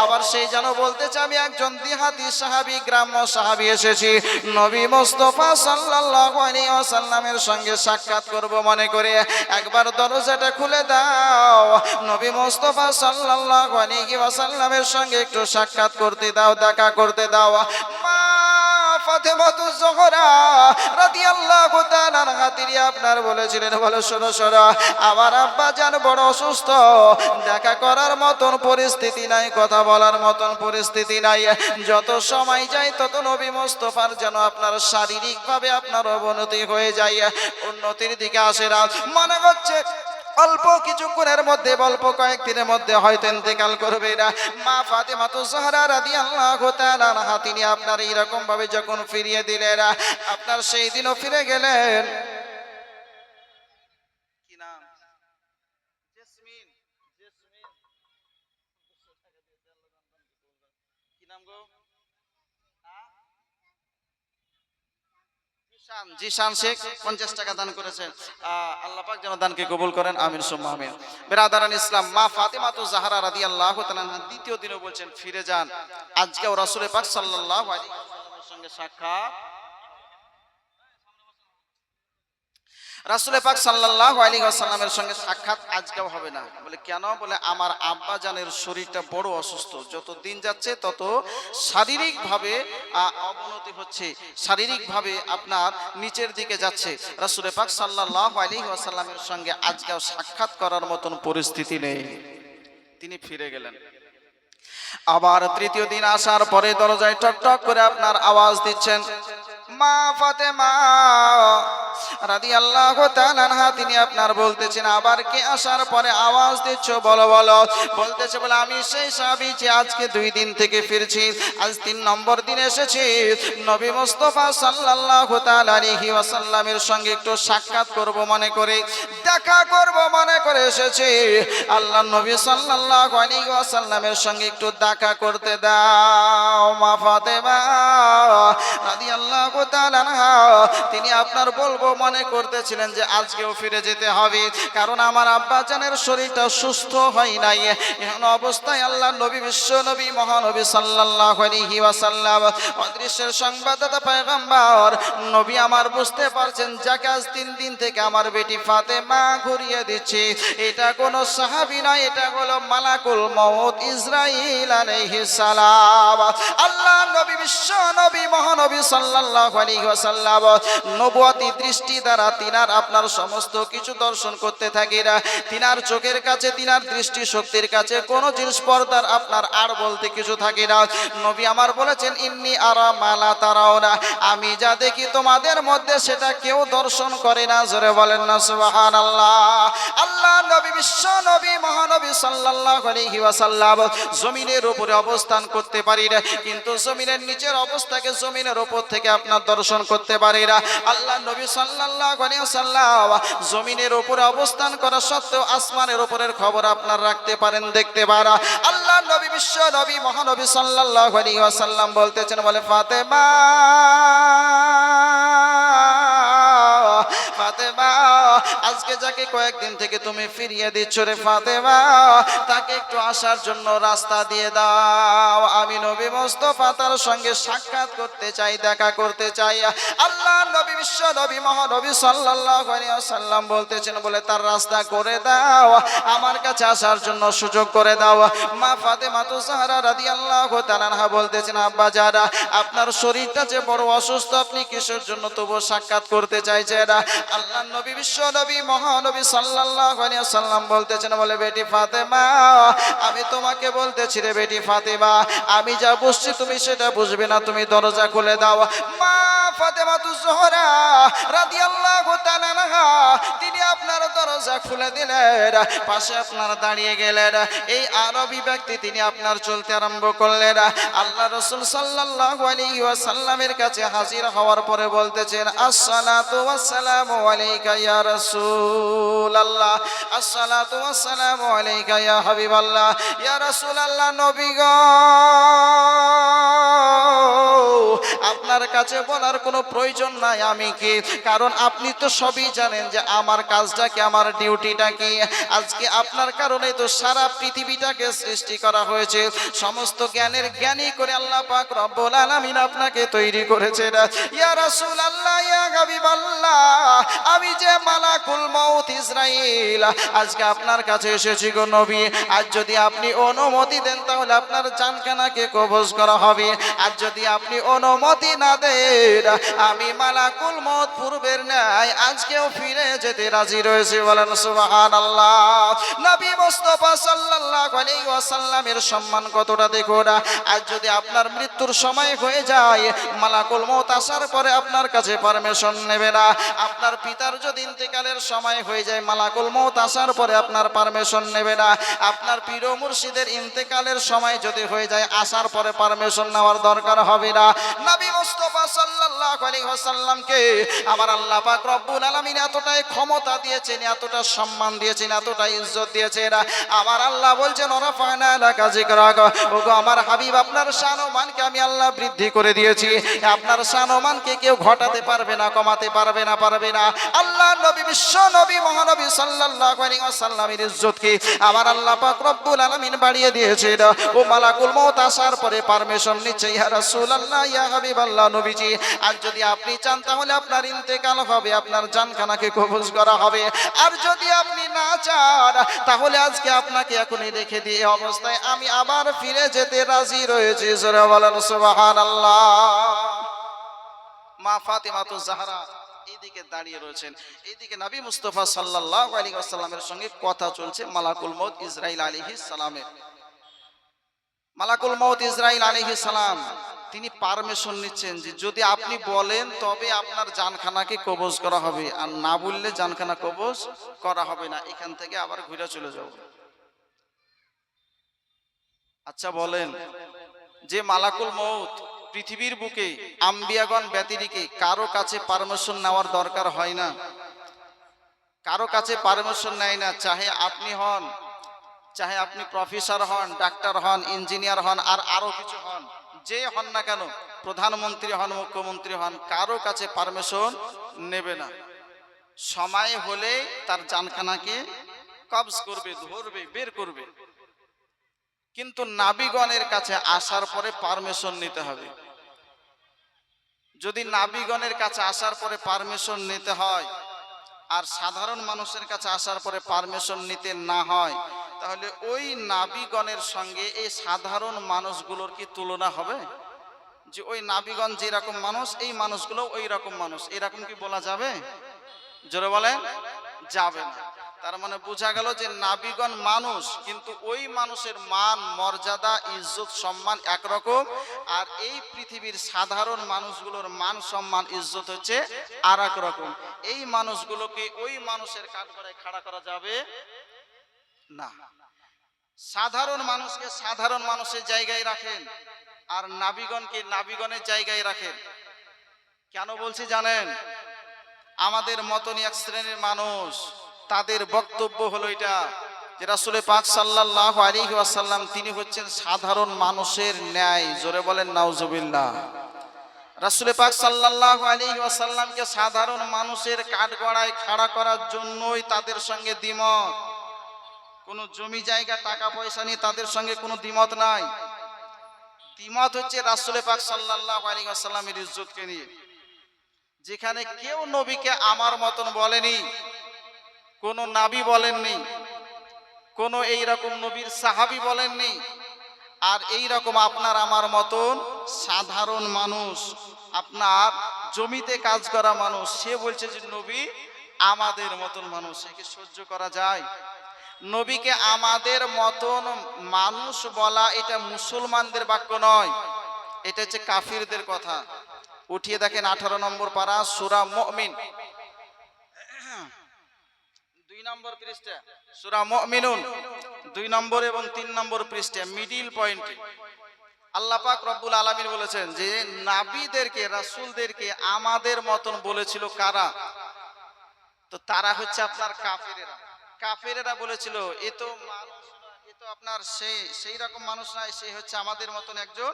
আবার সেই যেন বলতেছে আমি একজন দেহাতি সাহাবী, গ্রাম্য সাহাবী এসেছি, নবী মুস্তাফা সাল্লাল্লাহু আলাইহি ওয়াসাল্লামের সঙ্গে সাক্ষাৎ করব মনে করে। একবার দরজাটা খুলে দাও, নবী মুস্তাফা সাল্লাল্লাহু আলাইহি ওয়াসাল্লামের সঙ্গে একটু সাক্ষাৎ করতে দাও, দেখা করতে দাও। মা ফাতেমাতুজ জোহরা রাদিয়াল্লাহু তাআলা আনহা তিনি আপনার বলেছিলেন বলে শোনো শোনো, আমার আব্বা জান বড় অসুস্থ, দেখা করার মতন পরিস্থিতি নাই, কথা বলার মতন পরিস্থিতি নাই। যত সময় যায় তত নবী মুস্তাফার যেন আপনার শারীরিকভাবে আপনার অবনতি হয়ে যায়, উন্নতির দিকে আসে না। মনে হচ্ছে অল্প কিছুক্ষণের মধ্যে, অল্প কয়েকদিনের মধ্যে হয়তো ইন্তেকাল করবে না। মা ফাতেমাতুজ জোহরা রাদিয়াল্লাহু তাআলা আনহা তিনি আপনার এইরকম ভাবে যখন ফিরিয়ে দিলেন, আপনার সেই দিনও ফিরে গেলেন। কি নাম? জেসমিন। জেসমিন কি নাম গো? জিশান শেখ 50 টাকা দান করেছেন। আল্লাহ পাক যেন দানকে কবুল করেন, আমিন সুম্মা আমিন। বিরাদারান ইসলাম, মা ফাতেমাতুজ জোহরা রাদিয়াল্লাহু তাআলা দ্বিতীয় দিনও বলছেন ফিরে যান। আজকেও রাসূল পাক সাল্লাল্লাহু আলাইহি ওয়াসাল্লামের সঙ্গে সাক্ষাৎ, রাসূল পাক সাল্লাল্লাহু আলাইহি ওয়াসাল্লামের সঙ্গে সাক্ষাৎ আজকেও হবে না। বলে কেন? বলে আমার আব্বা জানের শরীরটা বড় অসুস্থ, যত দিন যাচ্ছে তত শারীরিকভাবে অবনতি হচ্ছে, শারীরিকভাবে আপনার নিচের দিকে যাচ্ছে। রাসূল পাক সাল্লাল্লাহু আলাইহি ওয়াসাল্লামের সঙ্গে আজকেও সাক্ষাৎ করার মতন পরিস্থিতি নেই, তিনি ফিরে গেলেন। আবার তৃতীয় দিন আসার পরে দরজায় টক টক করে আপনার আওয়াজ দিচ্ছেন। মা ফাতেমা রাদিয়াল্লাহু তাআলা আনহা তিনি আপনার বলতেছেন আবার কে আসার পরে আওয়াজ দিচ্ছ বলো বলো। বলতেছে বলে আমি সেই সাহাবী যে আজকে 2 দিন থেকে ফিরছি, আজ 3 নম্বর দিন এসেছি, নবী মুস্তাফা সাল্লাল্লাহু তাআলা আলাইহি ওয়াসাল্লামের সঙ্গে একটু সাক্ষাৎ করব মনে করে, দেখা করব মনে করে এসেছি। আল্লাহ নবী সাল্লাল্লাহু আলাইহি ওয়াসাল্লামের সঙ্গে একটু দেখা করতে দাও। মা ফাতেমা রাদিয়াল্লাহু তাআলা আনহা তিনি আপনার বলবো মনে করতেছিলেন যে আজকেও ফিরে যেতে হবে, কারণ আমার আব্বা জানের শরীরটা সুস্থ হয় নাই। এমন অবস্থায় আল্লাহ নবী, বিশ্ব নবী, মহানবী সাল্লাল্লাহু আলাইহি ওয়াসাল্লাম অদৃশ্যের সংবাদদাতা পয়গম্বর নবী আমার বুঝতে পারছেন যাকে আজ 3 দিন থেকে আমার বেটি ফাতেমা ঘুরিয়ে দিচ্ছে, এটা কোনো সাহাবী নয়, এটা হলো মালাকুল মউত ইসরাইল আলাইহিস সালাম। আল্লাহ নবী, বিশ্ব নবী, মহানবী সাল্লাল্লাহু আলাইহি ওয়াসাল্লাম নবুয়তি দৃষ্টি দ্বারা তিনার আপনার সমস্ত কিছু দর্শন করতে থাকি না। তিনার চোখের কাছে, তিনার দৃষ্টি শক্তির কাছে কোন জিনিস পর্দার আপনার আর বলতে কিছু থাকে না। নবী আমার বলেছেন ইন্নী আরা মালা তারাওনা, আমি যা দেখি তোমাদের মধ্যে সেটা কেউ দর্শন করে না। জোরে বলেন না সুবহানাল্লাহ। আল্লাহ নবী, বিশ্ব নবী, মহানবী সাল্লাল্লাহু আলাইহি ওয়াসাল্লাম জমিনের উপরে অবস্থান করতে পারি না, কিন্তু জমিনের নিচের অবস্থাকে জমিনের উপর থেকে আপনার দর্শন করতে পারি না। আল্লাহ নবী সাল্লাল্লাহু আলাইহি ওয়াসাল্লাম জমিনের উপরে অবস্থান করা সত্ত্বেও আসমানের উপরের খবর আপনার রাখতে পারেন, দেখতে পারা। আল্লাহ নবী, বিশ্ব নবী, মহানবী সাল্লাল্লাহু আলাইহি ওয়াসাল্লাম বলতেছেন বলে ফাতেমা, ফাতেমা আজকে যাকে কয়েকদিন থেকে তুমি ফিরিয়ে দিচ্ছ রে ফাতেমা, তাকে একটু আসার জন্য রাস্তা দিয়ে দাও। আমি নবী মুস্তাফা তার সঙ্গে সাক্ষাৎ করতে চাই, দেখা করতে চাই। আল্লাহ নবী, বিশ্ব নবী, মহানবী সাল্লাল্লাহু আলাইহি ওয়াসাল্লাম বলতেছেন বলে তার রাস্তা করে দাও, আমার কাছে আসার জন্য সুযোগ করে দাও। মা ফাতেমাতুজ জোহরা রাদিয়াল্লাহু তাআলা আনহা বলতেছেন আব্বা যারা আপনার শরীরটা যে বড় অসুস্থ, আপনি কিসের জন্য তবু সাক্ষাৎ করতে চাইছেন? আল্লাহ নবী, বিশ্ব নবী, মহানবী সাল্লাল্লাহু আলাইহি ওয়াসাল্লাম বলতেছেন বলে বেটি ফাতেমা, আমি তোমাকে বলতেছি রে বেটি ফাতেমা, আমি যা বুঝছি তুমি সেটা বুঝবে না, তুমি দরজা খুলে দাও। মা ফাতেমাতুজ জোহরা রাদিয়াল্লাহু তাআলা আনহা তিনি আপনার আপনার দরজা খুলে দিলেন, পাশে আপনার দাঁড়িয়ে গেলেন। এই আরবি ব্যক্তি তিনি আপনার চলতে আরম্ভ করলেন। আল্লাহ রাসূল সাল্লাল্লাহু আলাইহি ওয়াসাল্লামের কাছে হাজির হওয়ার পরে বলতেছেন, আসসালাতু ওয়াসসালামু আলাইকা ইয়া রাসূলুল্লাহ, আসসালাতু ওয়াসসালামু আলাইকা ইয়া হাবিবাল্লাহ, ইয়া রাসূলুল্লাহ, নবী গো, আপনার কাছে বলার কোনো প্রয়োজন নাই আমি কি, কারণ আপনি তো সবই জানেন যে আমার কাজটা কি, আমার ডিউটিটা কি। আজকে আপনার কারণে তো সারা পৃথিবীটাকে সৃষ্টি করা হয়েছে, সমস্ত জ্ঞানের জ্ঞানী করে আল্লাহ পাক রব্বুল আলামিন আপনাকে তৈরি করেছেন। ইয়া রাসূলুল্লাহ, ইয়া হাবিবাল্লাহ, আমি যে মালাকুল মউত ইসরাইল আজকে আপনার কাছে এসেছি গো নবী। আজ যদি আপনি অনুমতি দেন তাহলে আপনার জানখানাকে কবজ করা হবে, আর যদি আপনি অনুমতি না দেন আমি মালাকুল মউত পূর্বের ন্যায় আজকেও ফিরে যেতে রাজি রয়েছে। বলেন সুবহানাল্লাহ। নবী মুস্তাফা সাল্লাল্লাহু আলাইহি ওয়াসাল্লামের সম্মান কতটা দেখুন। আজ যদি আপনার মৃত্যুর সময় হয়ে যায়, মালাকুল মউত আসার পরে আপনার কাছে পারমিশন নেবে না। আপনার পিতার যদি ইন্তেকালের সময় হয়ে যায়, মালাকুল মউত আসার পরে আপনার পারমিশন নেবে না। আপনার পীর ও মুর্শিদের ইন্তেকালের সময় যদি হয়ে যায়, আসার পরে পারমিশন নেওয়ার দরকার হবে না। নবী মুস্তাফা সাল্লাল্লাহু আলাইহি ওয়াসাল্লামকে আমার আল্লাহ পাক রব্বুল আলামিন এতটাই ক্ষমতা দিয়েছেন, এতটা সম্মান দিয়েছেন, এতটা ইজ্জত দিয়েছেন। আমার আল্লাহ বলছেন, ওরাফানা লাকা যিকরাক, ওগো আমার হাবিব, আপনার শান ও মানকে আমি আল্লাহ বৃদ্ধি করে দিয়েছি। আপনার শান ও মানকে কেউ ঘটাতে পারবে না, কমাতে পারবে না, পারবে না। আল্লাহ নবী, বিশ্ব নবী, মহানবী সাল্লাল্লাহু আলাইহি ওয়াসাল্লামের ইজ্জতকে আমার আল্লাহ পাক রব্বুল আলামিন বাড়িয়ে দিয়েছেন। ও মালাকুল মউত আসার পরে পারমিশন নিচ্ছে, ইয়া রাসূলুল্লাহ, ইয়া হাবিবাল্লাহ, নবীজি, আর যদি আপনি চান তাহলে আপনার ইন্তেকাল হবে, আপনার জানখানাকে কবজ করা হবে। আর যদি আপনি না চান তাহলে আজকে আপনাকে এখনই রেখে দিয়ে অবস্থায় আমি আবার ফিরে যেতে রাজি রয়েছি। জোরে বলেন সুবহানাল্লাহ। মা ফাতিমাতুজ জাহরা এইদিকে দাঁড়িয়ে রয়েছেন, এইদিকে নবী মুস্তাফা সাল্লাল্লাহু আলাইহি ওয়াসাল্লামের সঙ্গে কথা চলছে মালাকুল মউত ইসরাইল আলাইহিস সালামের। মালাকুল মউত ইসরাইল আলাইহিস সালাম তিনি পারমিশন নিচ্ছেন যে যদি আপনি বলেন তবে আপনার জানখানাকে কবজ করা হবে, আর না বললে জানখানা কবজ করা হবে না। এখান থেকে আবার ঘুরে চলে যাব। আচ্ছা বলেন, যে মালাকুল মউত পৃথিবীর বুকে আম্বিয়াগণ ব্যতিরেকে কারো কাছে পারমিশন নেওয়ার দরকার হয় না, কারো কাছে পারমিশন নেয় না, চাহে আপনি হন, চাহে আপনি প্রফেসর হন, ডাক্তার হন, ইঞ্জিনিয়ার হন, আর আরো কিছু হন, যে হন না কেন, প্রধানমন্ত্রী হন, মুখ্যমন্ত্রী হন, কারো কাছে পারমিশন নেবে না। সময় হলে তার জানখানাকে কবজ করবে, ধরবে, বের করবে। কিন্তু নাবিগণের কাছে আসার পরে পারমিশন নিতে হবে। যদি নাবিগণের কাছে আসার পরে পারমিশন নিতে হয় আর সাধারণ মানুষের কাছে আসার পরে পারমিশন নিতে না হয়, তাহলে ওই নাবিগণের সঙ্গে এই সাধারণ মানুষগুলোর কি তুলনা হবে? যে ওই নাবিগণ যেরকম মানুষ, এই মানুষগুলো ওই রকম মানুষ, এরকম কি বলা যাবে? জোরে বলেন, যাবে না। তার মানে বোঝা গেল যে নাবিগণ মানুষ, কিন্তু ওই মানুষের মান, মর্যাদা, ইজ্জত, সম্মান একরকম, আর এই পৃথিবীর সাধারণ মানুষগুলোর মান, সম্মান, ইজ্জত হচ্ছে আর এক রকম। এই মানুষগুলোকে ওই মানুষের কাঠগড়ায় খাড়া করা যাবে না। সাধারণ মানুষকে সাধারণ মানুষের জায়গায় রাখেন, আর নাবিগণকে নাবিগণের জায়গায় রাখেন। কেন বলছি জানেন? আমাদের মতনই এক শ্রেণীর মানুষ, তাদের বক্তব্য হলো এটা যে রাসূল পাক সাল্লাল্লাহু আলাইহি ওয়াসাল্লাম তিনি হচ্ছেন সাধারণ মানুষের ন্যায়। জোরে বলেন নাউজুবিল্লাহ। রাসূল পাক সাল্লাল্লাহু আলাইহি ওয়াসাল্লামকে সাধারণ মানুষের কাঠগড়ায় খাড়া করার জন্যই তাদের সঙ্গে দ্বিমত। কোনো জমি জায়গা, টাকা পয়সা নিয়ে তাদের সঙ্গে কোনো দ্বিমত নাই। দ্বিমত হচ্ছে রাসূল পাক সাল্লাল্লাহু আলাইহি ওয়াসাল্লামের ইজ্জতকে নিয়ে। যেখানে কেউ নবীকে আমার মতন বলেনি, কোন নাবী বলেননি, কোন এইরকম নবীর সাহাবী বলেননি, আর এই রকম আপনার আমার মতন সাধারণ মানুষ, আপনার জমিতে কাজ করা মানুষ, সে বলছে যে নবী আমাদের মতন মানুষ। একে সহ্য করা যায়? নবীকে আমাদের মতন মানুষ বলা এটা মুসলমানদের বাক্য নয়, এটা হচ্ছে কাফিরদের কথা। উঠিয়ে দেখেন 18 নম্বর পারা সূরা মুমিন 2 নম্বর পৃষ্ঠা সূরা মুমিনুন 2 নম্বর এবং 3 নম্বর পৃষ্ঠা মিডল পয়েন্টে আল্লাহ পাক রব্বুল আলামিন বলেছেন যে নবীদেরকে রাসূলদেরকে আমাদের মতন বলেছিল কারা? তো তারা হচ্ছে আপনার কাফেরেরা। কাফেরেরা বলেছিল এ তো মানুষ না, এ তো আপনার সেই রকম মানুষ নয়, সে হচ্ছে আমাদের মতন একজন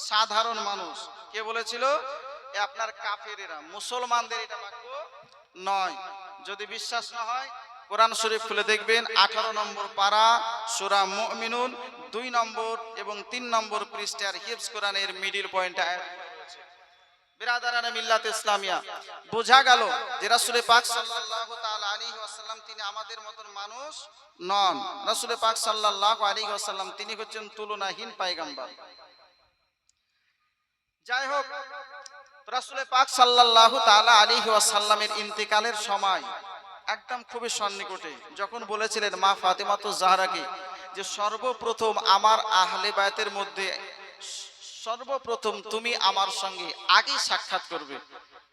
সাধারণ মানুষ। কে বলেছিল? এ আপনার কাফেরেরা। মুসলমানদের এটা বাক্য নয়। যদি বিশ্বাস না হয় কোরআন শরীফ খুলে দেখবেন 18 নম্বর পারা সূরা মুমিনুন 2 নম্বর এবং 3 নম্বর পৃষ্ঠার হিফজ কোরআনের মিডল পয়েন্টে আয়াত রয়েছে। বিরাদারানে মিল্লাত ইসলামিয়া, বোঝা গেল যে রাসূল পাক সাল্লাল্লাহু তাআলা আলাইহি ওয়াসাল্লাম তিনি আমাদের মতন মানুষ নন। রাসূল পাক সাল্লাল্লাহু আলাইহি ওয়াসাল্লাম তিনি হচ্ছেন তুলনাহীন পয়গম্বর। যাই হোক, রাসূল পাক সাল্লাল্লাহু তাআলা আলাইহি ওয়াসাল্লামের ইন্তেকালের সময় একদম খুবই সন্নিকটে যখন বলেছিলেন মা ফাতেমাতুজ জাহরাকে যে সর্বপ্রথম আমার আহলে বায়তের মধ্যে সর্বপ্রথম তুমি আমার সঙ্গে আগে সাক্ষাৎ করবে,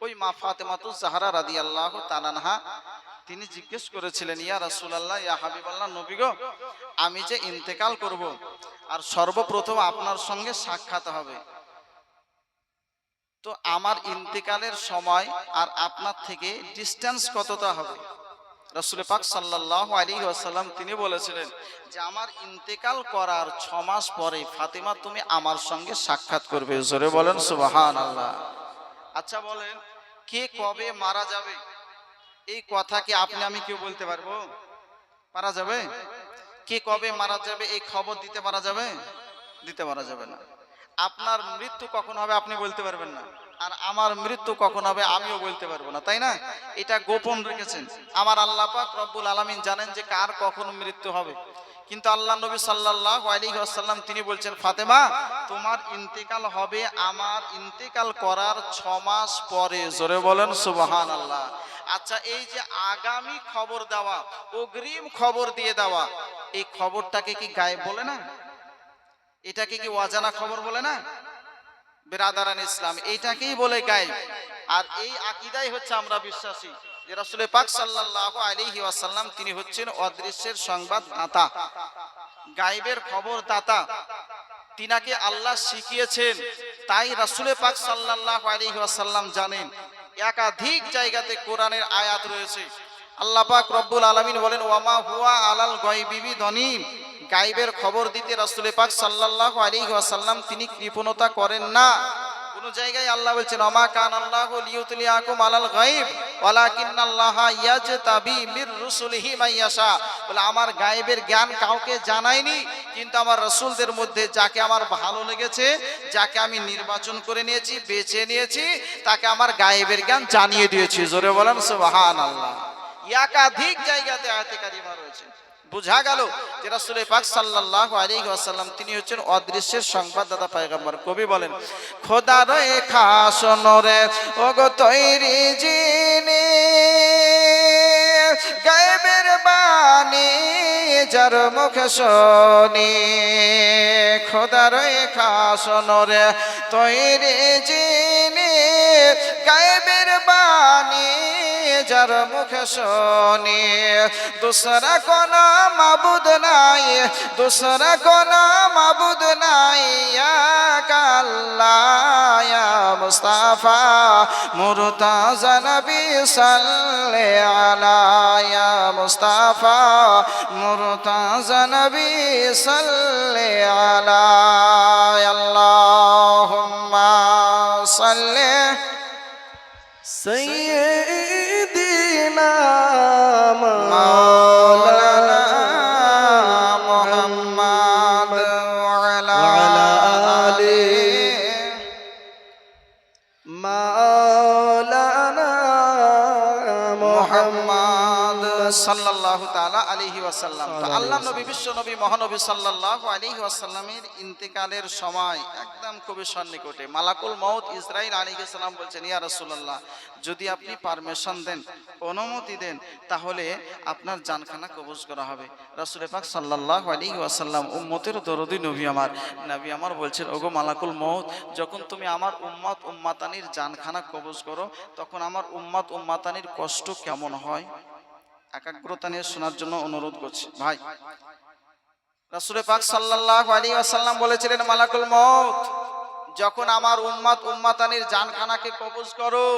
ওই মা ফাতেমাতুজ জাহরা রাদিয়াল্লাহু তাআলা আনহা তিনি জিজ্ঞেস করেছিলেন ইয়া রাসূলুল্লাহ, ইয়া হাবিবাল্লাহ, নবী গো, আমি যে ইন্তেকাল করব আর সর্বপ্রথম আপনার সঙ্গে সাক্ষাৎ হবে, তো আমার ইন্তেকালের সময় আর আপনার থেকে ডিসটেন্স কতটা হবে? রাসূল পাক সাল্লাল্লাহু আলাইহি ওয়াসাল্লাম তিনি বলেছিলেন যে আমার ইন্তেকাল করার 6 মাস পরে ফাতেমা তুমি আমার সঙ্গে সাক্ষাৎ করবে। জোরে বলেন সুবহানাল্লাহ। আচ্ছা বলেন, কে কবে মারা যাবে এই কথা কি আপনি আমি কেউ বলতে পারবো? পারা যাবে? কে কবে মারা যাবে এই খবর দিতে পারা যাবে? দিতে পারা যাবে না। আপনার মৃত্যু কখন হবে আপনি বলতে পারবেন না, আর আমার মৃত্যু কখন হবে আমিও বলতে পারবো না, তাই না? এটা গোপন রেখেছেন। আমার আল্লাহ পাক রব্বুল আলামিন জানেন যে কার কখন মৃত্যু হবে, কিন্তু আল্লাহ নবী সাল্লাল্লাহু আলাইহি ওয়াসাল্লাম তিনি বলছেন ফাতেমা তোমার ইন্তেকাল হবে আমার ইন্তেকাল করার 6 মাস পরে। জোরে বলেন সুবহানাল্লাহ। আচ্ছা, এই যে আগামী খবর দেওয়া, অগ্রিম খবর দিয়ে দেওয়া, এই খবরটাকে কি গায়েব বলে না? এটাকে কি অজানা খবর বলে না? বিরাদারান ইসলাম, এইটাকেই বলে গায়েব। আর এই আকীদাই হচ্ছে আমরা বিশ্বাসী যে রাসূল পাক সাল্লাল্লাহু আলাইহি ওয়াসাল্লাম তিনি হচ্ছেন অদৃশ্যের সংবাদ দাতা, গায়েবের খবর দাতা। তিনাকে আল্লাহ শিখিয়েছেন, তাই রাসূল পাক সাল্লাল্লাহু আলাইহি ওয়াসাল্লাম জানেন। একাধিক জায়গাতে কোরআনের আয়াত রয়েছে। আল্লাহ পাক রব্বুল আলামিন বলেন ওয়ামা হুয়া আলাল গায়বি বিদনীন, গায়েবের খবর দিতে রাসূল পাক সাল্লাল্লাহু আলাইহি ওয়াসাল্লাম তিনি কৃপণতা করেন না। কোন জায়গায় আল্লাহ বলছেন ওমা কান আল্লাহু লিইউতলিয়াকুম আলাল গায়ব ওয়ালাকিন্নাল্লাহা ইয়াজতাবি মির রুসুলিহি মাইয়াশা, বলে আমার গায়েবের জ্ঞান কাউকে জানাইনি, কিন্তু আমার রাসূলদের মধ্যে যাকে আমার ভালো লেগেছে, যাকে আমি নির্বাচন করে নিয়েছি, বেছে নিয়েছি, তাকে আমার গায়েবের জ্ঞান জানিয়ে দিয়েছি। জোরে বলেন সুবহানাল্লাহ। একাধিক জায়গাতে আয়াতে কারিমা রয়েছে। বুঝা গেল যে রাসূল পাক সাল্লাল্লাহু আলাইহি ওয়াসাল্লাম তিনি হচ্ছেন অদৃশ্যের সংবাদদাতা পয়গম্বর। কবি বলেন খোদার খাস নরে ওগো তৈরি জিনি গায়েবের বাণী যার মুখে শুনি, খোদার খাস নরে তৈরি জিনি গায়েবের বাণী যার মুখে শুনি, दूसरा कोना माबूद নাই, दूसरा कोना माबूद নাই, या अल्लाह या मुस्ताफा मुर्तज़ा नबी सल्ले अला, या मुस्ताफा मुर्तज़ा नबी सल्ले अला, अल्लाहुम्मा सल्ले सय्यिदिना मौलाना मुहम्मद वअला आलि मौलाना मुहम्मद সাল্লাল্লাহু তাআলা আলাইহি ওয়াসাল্লাম। তো আল্লাহ নবী বিশ্ব নবী মহানবী সাল্লাল্লাহু আলাইহি ওয়াসাল্লামের ইন্তেকালের সময় একদম খুবই সন্নিকটে মালাকুল মউত ইসরাইল আলাইহিস সালাম বলছেন ইয়া রাসূলুল্লাহ, যদি আপনি পারমিশন দেন, অনুমতি দেন, তাহলে আপনার জানখানা কবজ করা হবে। রাসূল পাক সাল্লাল্লাহু আলাইহি ওয়াসাল্লাম উম্মতের দরদি নবী আমার বলছেন ওগো মালাকুল মউত, যখন তুমি আমার উম্মত উম্মাতানির জানখানা কবজ করো তখন আমার উম্মত উম্মাতানির কষ্ট কেমন হয়? একাগ্রতা নিয়ে শোনার জন্য অনুরোধ করছি ভাই। রাসূল পাক সাল্লাল্লাহু আলাইহি ওয়াসাল্লাম বলেছিলেন, মালাকুল মউত যখন আমার উম্মত উম্মাতানির জানখানাকে কবজ করো,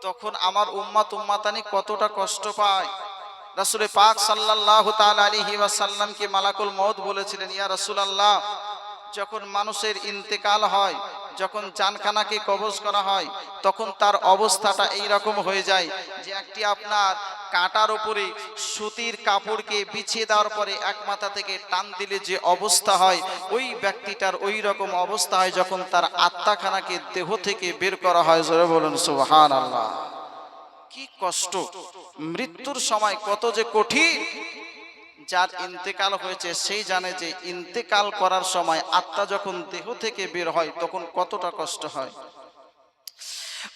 তখন আমার উম্মত উম্মাতানি কতটা কষ্ট পায়। রাসূল পাক সাল্লাল্লাহু তাআলা আলাইহি ওয়াসাল্লামকে মালাকুল মউত বলেছিলেন, ইয়া রাসূলুল্লাহ, যখন মানুষের ইন্তেকাল হয়, যখন জানখানাকে কবজ করা হয়, তখন তার অবস্থাটা এই রকম হয়ে যায় যে একটি আপনার কাঁটার উপরে সুতির কাপড়কে বিছিয়ে দেওয়ার পরে এক মাথা থেকে টান দিলে যে অবস্থা হয়, ওই ব্যক্তিটার ওই রকম অবস্থা হয় যখন তার আত্মাখানাকে দেহ থেকে বের করা হয়। জোরে বলুন সুবহানাল্লাহ। কি কষ্ট, মৃত্যুর সময় কত যে কঠিন। যার ইন্তেকাল হয়েছে সেই জানে যে ইন্তেকাল করার সময় আত্মা যখন দেহ থেকে বের হয় তখন কতটা কষ্ট হয়।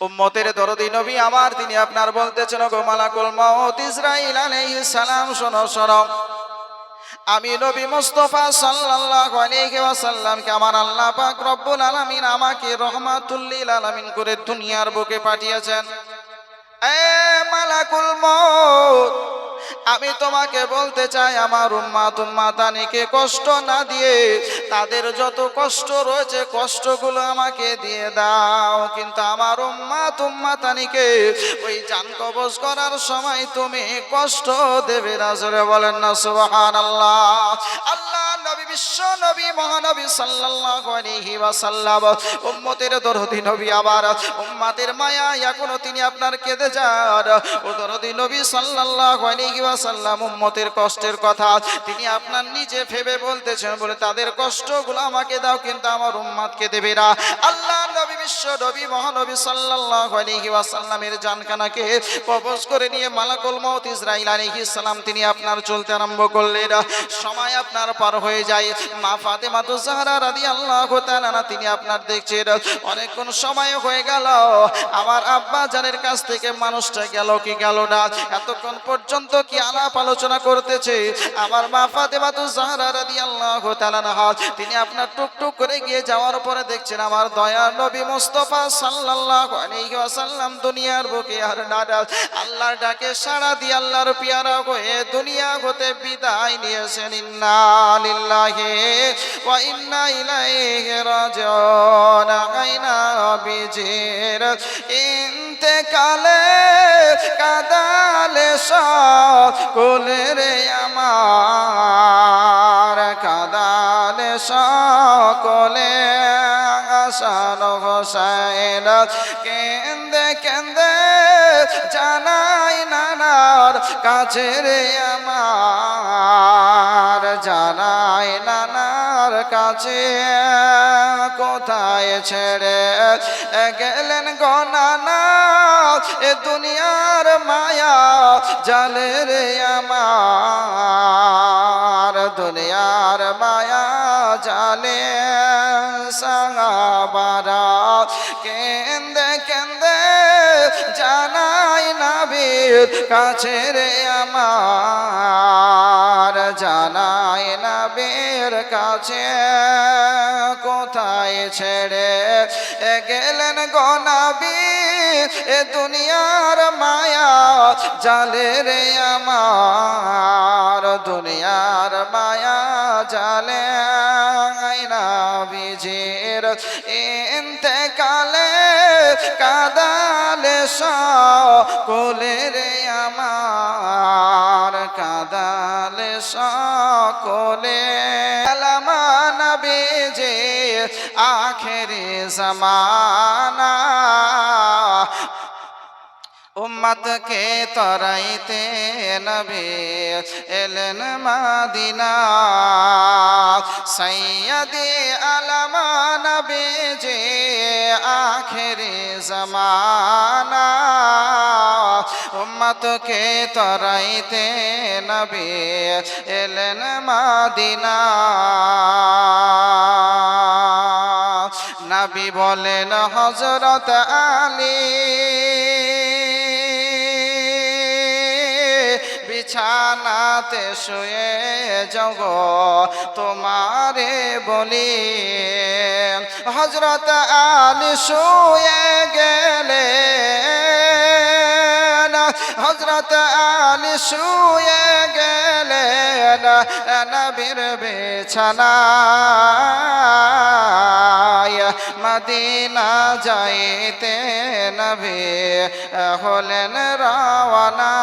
উম্মতের দরদি নবী আমার, তিনি আপনার বলতেছেন, গো মালাকুল মউত ইসরাইল আলাইহিস সালাম, শোনো শোনো, আমি নবী মুস্তাফা সাল্লাল্লাহু আলাইহি ওয়াসাল্লামকে আমার আল্লাহ পাক রব্বুল আলামিন আমাকে রহমাতুল লিল আলামিন করে দুনিয়ার বুকে পাঠিয়েছেন। এ মালাকুল মউত, আমি তোমাকে বলতে চাই, আমার উম্মাত উম্মাতানিকে কষ্ট না দিয়ে তাদের যত কষ্ট রয়েছে কষ্টগুলো আমাকে দিয়ে দাও, কিন্তু আমার উম্মাত উম্মাতানিকে ওই জান কবজ করার সময় তুমি কষ্ট দেবে না। জোরে বলেন না সুবহানাল্লাহ। আল্লাহ নবী, বিশ্ব নবী, মহানবী সাল্লাল্লাহু আলাইহি ওয়াসাল্লাম, উম্মতের দরদি নবী, আবার উম্মাতের মায়া এখনো তিনি আপনার কেঁদে যান। ও দরদি নবী সাল্লাল্লাহু আলাইহি ওয়াসাল্লাম, উম্মতের কষ্টের কথা তিনি আপনার নিজে ভেবে বলতেছেন, বলে তাদের কষ্টগুলো আমাকে দাও, কিন্তু আমার উম্মাতকে দেবে না। আল্লাহ নবী, বিশ্ব নবী, মহানবী সাল্লাল্লাহু আলাইহি ওয়াসাল্লামের জানখানাকে কবজ করে নিয়ে মালাকুল মউত ইসরাইল আলাইহিস সালাম তিনি আপনার চলতে আরম্ভ করলেন। সময় আপনার পার হয়ে যায়। মা ফাতেমাতুজ জাহরা রাদিয়াল্লাহু তাআলা আনহা, তিনি আপনার দেখছেন অনেকক্ষণ সময় হয়ে গেল, আমার আব্বা জানের কাছ থেকে মানুষটা গেল কি গেল না, এতক্ষণ পর্যন্ত কি আলাপ আলোচনা করতেছে। আমার মা ফাতেমাতুজ জাহরা রাদিয়াল্লাহু তাআলা আনহা, তিনি আপনার টুকটুক করে গিয়ে যাওয়ার পরে দেখছেন আমার দয়ার নবী মুস্তাফা সাল্লাল্লাহু আলাইহি ওয়াসাল্লাম দুনিয়ার বুকে আর না। আল্লাহর ডাকে সাড়া দিয়ে আল্লাহর পিয়ারা হয়ে দুনিয়া হতে বিদায় নিয়েছেন। ইন্না লিল্লাহি ওয়া ইন্না ইলাইহি রাজিউন। আইনা বিজির ইন্তেকালে কাদালে সকলে রে আমার, কাদালে সকলে হাসান হোসেন, কেন্দে কেন্দে জানাই নানার কাছে রে আমার, জানাই নানার কাছে, কোথায় ছেড়ে গেলেন গো নানা, এ দুনিয়ার মায়া জালে রে আমার, দুনিয়ার মায়া জালে। সাহাবারা কেন্দে কেন্দে জানাই নবীর কাছে রে আমার, জানাই নবীর কাছে, কোথায় ছেড়ে গেলেন গো নবী, এ দুনিয়ার মায়া জালে রে আমার, দুনিয়ার মায়া জালে। আইনা বিজির ইন্তেকালে কাদালে সকলে রে আমার, কাদালে সকলে। কালামা নবীজি আখেরি জামানা, উম্মতকে তরাইতে নবী এলেন মদিনা। সৈয়দে আলমা নবীজি আখেরি জামানা, উম্মতকে তরাইতে নবী এলেন মদিনা। নবী বলেন হযরত আলী, বিছানাতে শুয়ে যাও তোমারে বলি। হযরত আলী শুয়ে গেলেন, হযরত শুয়ে গেলেন নবীর বিছানায় মদিনা যাইতে নবী হলেন রওয়ানা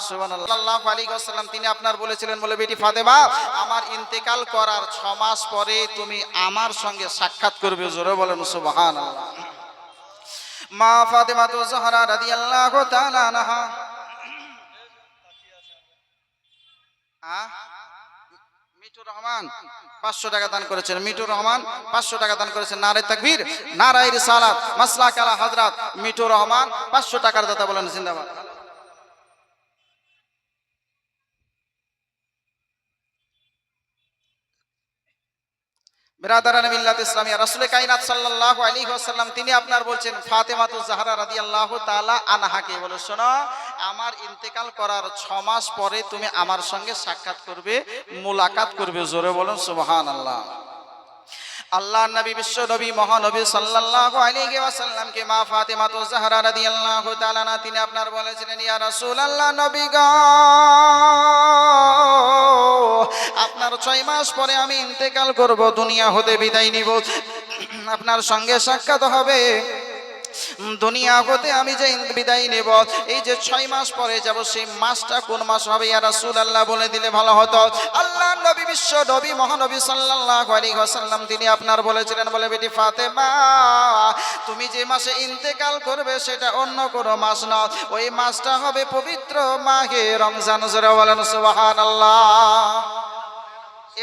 সাল্লাল্লাহু আলাইহি ওয়াসাল্লাম তিনি আপনার বলেছিলেন বলে বেটি ফাতেমা আমার ইন্তেকাল করার 6 মাস পরে তুমি আমার সঙ্গে সাক্ষাৎ করবে জোরে বলেন সুবহানাল্লাহ মা ফাতেমা তো জাহরা রাদিয়াল্লাহু তাআলা আনহা মিঠুর রহমান 500 টাকা দান করেছেন মিঠুর রহমান 500 টাকা দান করেছেন নারে তাকবীর নারায়ে রিসালাত মাসলাক আলা হযরত মিঠুর রহমান 500 টাকার দাতা বলেন জিন্দাবাদ বিরাদারান মিল্লাত ইসলামিয়া রাসূল কায়নাত সাল্লাল্লাহু আলাইহি ওয়াসাল্লাম তিনি আপনার বলছেন ফাতেমাতু জাহরা রাদিয়াল্লাহু তাআলা আনহাকে বলে শোনো আমার ইন্তেকাল করার 6 মাস পরে তুমি আমার সঙ্গে সাক্ষাৎ করবে মুলাকাত করবে জোরে বলেন সুবহানাল্লাহ আল্লাহর নবী বিশ্ব নবী মহানবী সাল্লাল্লাহু আলাইহি ওয়াসাল্লামকে মা ফাতেমাতু জাহরা রাদিয়াল্লাহু তাআলা না তিনি আপনার বলেছিলেন ইয়া রাসূলুল্লাহ নবী গো আপনার 6 মাস পরে আমি ইন্তেকাল করব দুনিয়া হতে বিদায় নিব আপনার সঙ্গে সাক্ষাৎ হবে দুনিয়া হতে আমি যে বিদায় নেব এই যে 6 মাস পরে যাব সেই মাসটা কোন মাস হবে ইয়া রাসূলুল্লাহ বলে দিলে ভালো হতো আল্লাহর নবী বিশ্ব নবী মহানবী সাল্লাল্লাহু আলাইহি ওয়াসাল্লাম তিনি আপনার বলেছিলেন বলে বেটি ফাতেমা তুমি যে মাসে ইন্তেকাল করবে সেটা অন্য কোনো মাস না ওই মাসটা হবে পবিত্র মাহে রমজান জোরে বলেন সুবহানাল্লাহ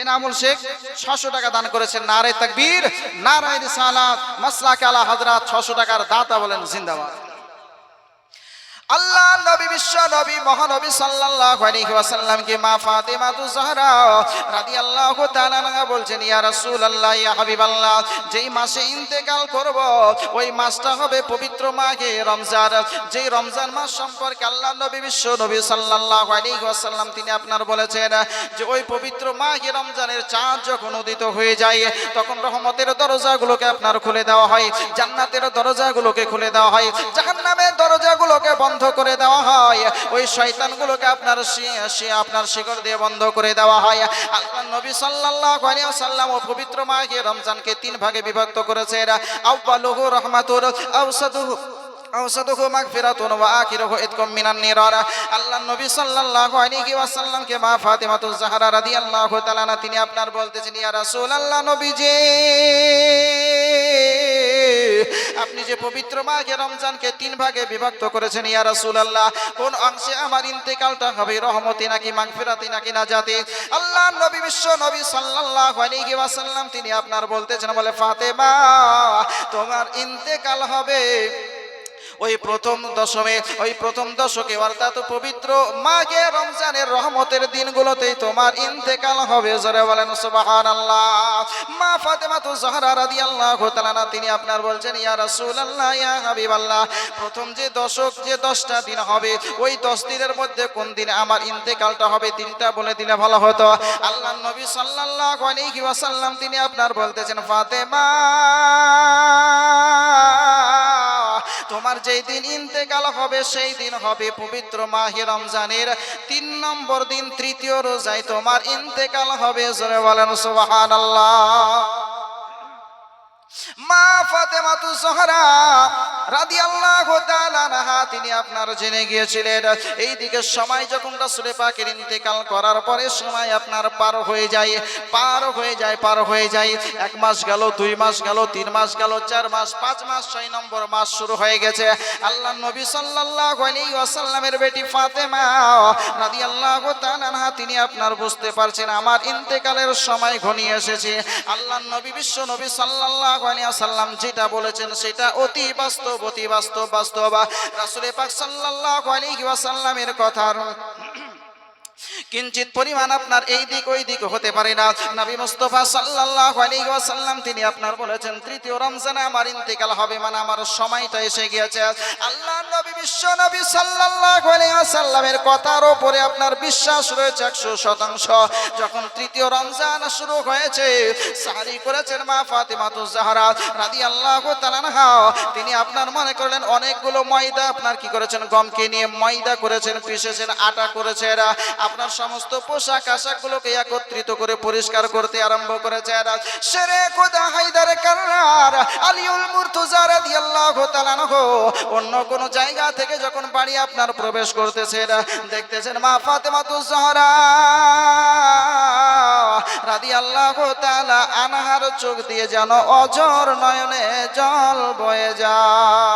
এনামুল শেখ 600 টাকা দান করেছেন নারে তাকবীর নারায়ে রিসালাত মাসলাক আলা হযরত 600 টাকার দাতা বলেন জিন্দাবাদ আল্লাহ নবী বিশ্ব নবী মহানবী সাল্লাল্লাহু আলাইহি ওয়াসাল্লামকে মা ফাতেমাতু জাহরা রাদিয়াল্লাহু তাআলা আনহা বলছেন ইয়া রাসূলুল্লাহ ইয়া হাবিবাল্লাহ যেই মাসে ইন্তেকাল করব ওই মাসটা হবে পবিত্র মাহে রমজান যেই রমজান মাস সম্পর্কে আল্লাহ নবী বিশ্ব নবী সাল্লাল্লাহু আলাইহি ওয়াসাল্লাম তিনি আপনার বলেছেন যে ওই পবিত্র মাহে রমজানের চাঁদ যখন উদিত হয়ে যায় তখন রহমতের দরজাগুলোকে আপনার খুলে দেওয়া হয় জান্নাতের দরজাগুলোকে খুলে দেওয়া হয় জাহান্নামের দরজাগুলোকে বন্ধ করে দেওয়া হয় ওই শয়তানগুলোকে আপনার আপনার শিকড় দিয়ে বন্ধ করে দেওয়া হয় আল্লাহ নবী সাল্লাল্লাহু আলাইহি ওয়াসাল্লাম ও পবিত্র মাহে রমজানকে 3 ভাগে বিভক্ত করেছেন আউয়ালুহু রাহমাতুন আওসাতুহু মাগফিরাতুন ওয়া আখিরুহু ইতকুম মিনান নিরার আল্লাহ নবী সাল্লাল্লাহু আলাইহি ওয়াসাল্লামকে মা ফাতেমাতু জাহরা রাদিয়াল্লাহু তাআলা না তিনি আপনার বলতেছেন ইয়া রাসূলুল্লাহ নবীজি আপনি যে পবিত্র মাহে রমজানকে 3 ভাগে বিভক্ত করেছেন ইয়া রাসূলুল্লাহ কোন অংশে আমার ইন্তেকালটা হবে রহমতে নাকি মাগফিরাতে নাকি নাজাতে আল্লাহর নবী বিশ্ব নবী সাল্লাল্লাহু আলাইহি ওয়াসাল্লাম তিনি আপনার বলতেছেন বলে ফাতেমা তোমার ইন্তেকাল হবে ওই প্রথম দশকে অর্থাৎ পবিত্র মাহে রমজানের রহমতের দিনগুলোতেই তোমার ইন্তেকাল হবে জোরে বলেন সুবহানাল্লাহ মা ফাতেমাতু জাহরা রাদিয়াল্লাহু তাআলা তিনি আপনার বলছেন ইয়া রাসূলুল্লাহ ইয়া হাবিবাল্লাহ প্রথম যে দশক যে 10টা দিন হবে ওই 10 দিনের মধ্যে কোন দিনে আমার ইন্তেকালটা হবে 3টা বলে দিলে ভালো হতো আল্লাহর নবী সাল্লাল্লাহু আলাইহি ওয়াসাল্লাম তিনি আপনার বলতেছেন ফাতেমা তোমার যেই দিন ইন্তেকাল হবে সেই দিন হবে পবিত্র মাহে রমজানের 3 নম্বর দিন তৃতীয় রোজায় তোমার ইন্তেকাল হবে জোরে বলেন সুবহানাল্লাহ মা ফাতেমাতু জাহরা রাদিয়াল্লাহু তাআলা আনহা তিনি আপনার জেনে গিয়েছিলেন এইদিকে সময় যখন রাসূল পাকের ইন্তেকাল করার পরে সময় আপনার পার হয়ে যায় 1 মাস গেল 2 মাস গেল 3 মাস গেল 4 মাস 5 মাস 6 নম্বর মাস শুরু হয়ে গেছে আল্লাহর নবী সাল্লাল্লাহু আলাইহি ওয়াসাল্লামের বেটি ফাতেমা রাদিয়াল্লাহু তাআলা আনহা তিনি আপনার বুঝতে পারছেন আমার ইন্তেকালের সময় ঘনিয়ে এসেছে আল্লাহর নবী বিশ্ব নবী সাল্লাল্লাহু আলাইহি ওয়াসাল্লাম যেটা বলেছেন সেটা অতি বাস্তব রাসূল পাক সাল্লাল্লাহু আলাইহি ওয়াসাল্লামের কথা কিঞ্চিত পরিমাণ আপনার এই দিক ওই দিক হতে পারে না। নবী মুস্তাফা সাল্লাল্লাহু আলাইহি ওয়াসাল্লাম তিনি আপনার বলেছেন তৃতীয় রমজানে আমার ইন্তেকাল হবে, মানে আমার সময়টা এসে গিয়েছে। আল্লাহর নবী বিশ্ব নবী সাল্লাল্লাহু আলাইহি ওয়াসাল্লামের কথার উপরে আপনার বিশ্বাস রয়েছে 100%। যখন তৃতীয় রমজান শুরু হয়েছে, সাহরি করেছেন মা ফাতিমাতুজ জাহরা রাদিয়াল্লাহু তাআলা আনহা, তিনি আপনার মনে করলেন অনেকগুলো ময়দা আপনার কি করেছেন, গমকে নিয়ে ময়দা করেছেন, পিষেছেন, আটা করেছেন, আপনার সমস্ত পোশাক আশাকগুলোকে একত্রিত করে পরিষ্কার করতে আরম্ভ করেছেন। শেরে খোদা হায়দার কাররার আলিউল মুর্তজা রাদিয়াল্লাহু তাআলা আনহু অন্য কোন জায়গা থেকে যখন বাড়ি আপনার প্রবেশ করতেছেন, দেখতেছেন মা ফাতিমাতুজ জাহরা রাদিয়াল্লাহু তাআলা আনহার চোখ দিয়ে যেন অঝর নয়নে জল বয়ে যায়।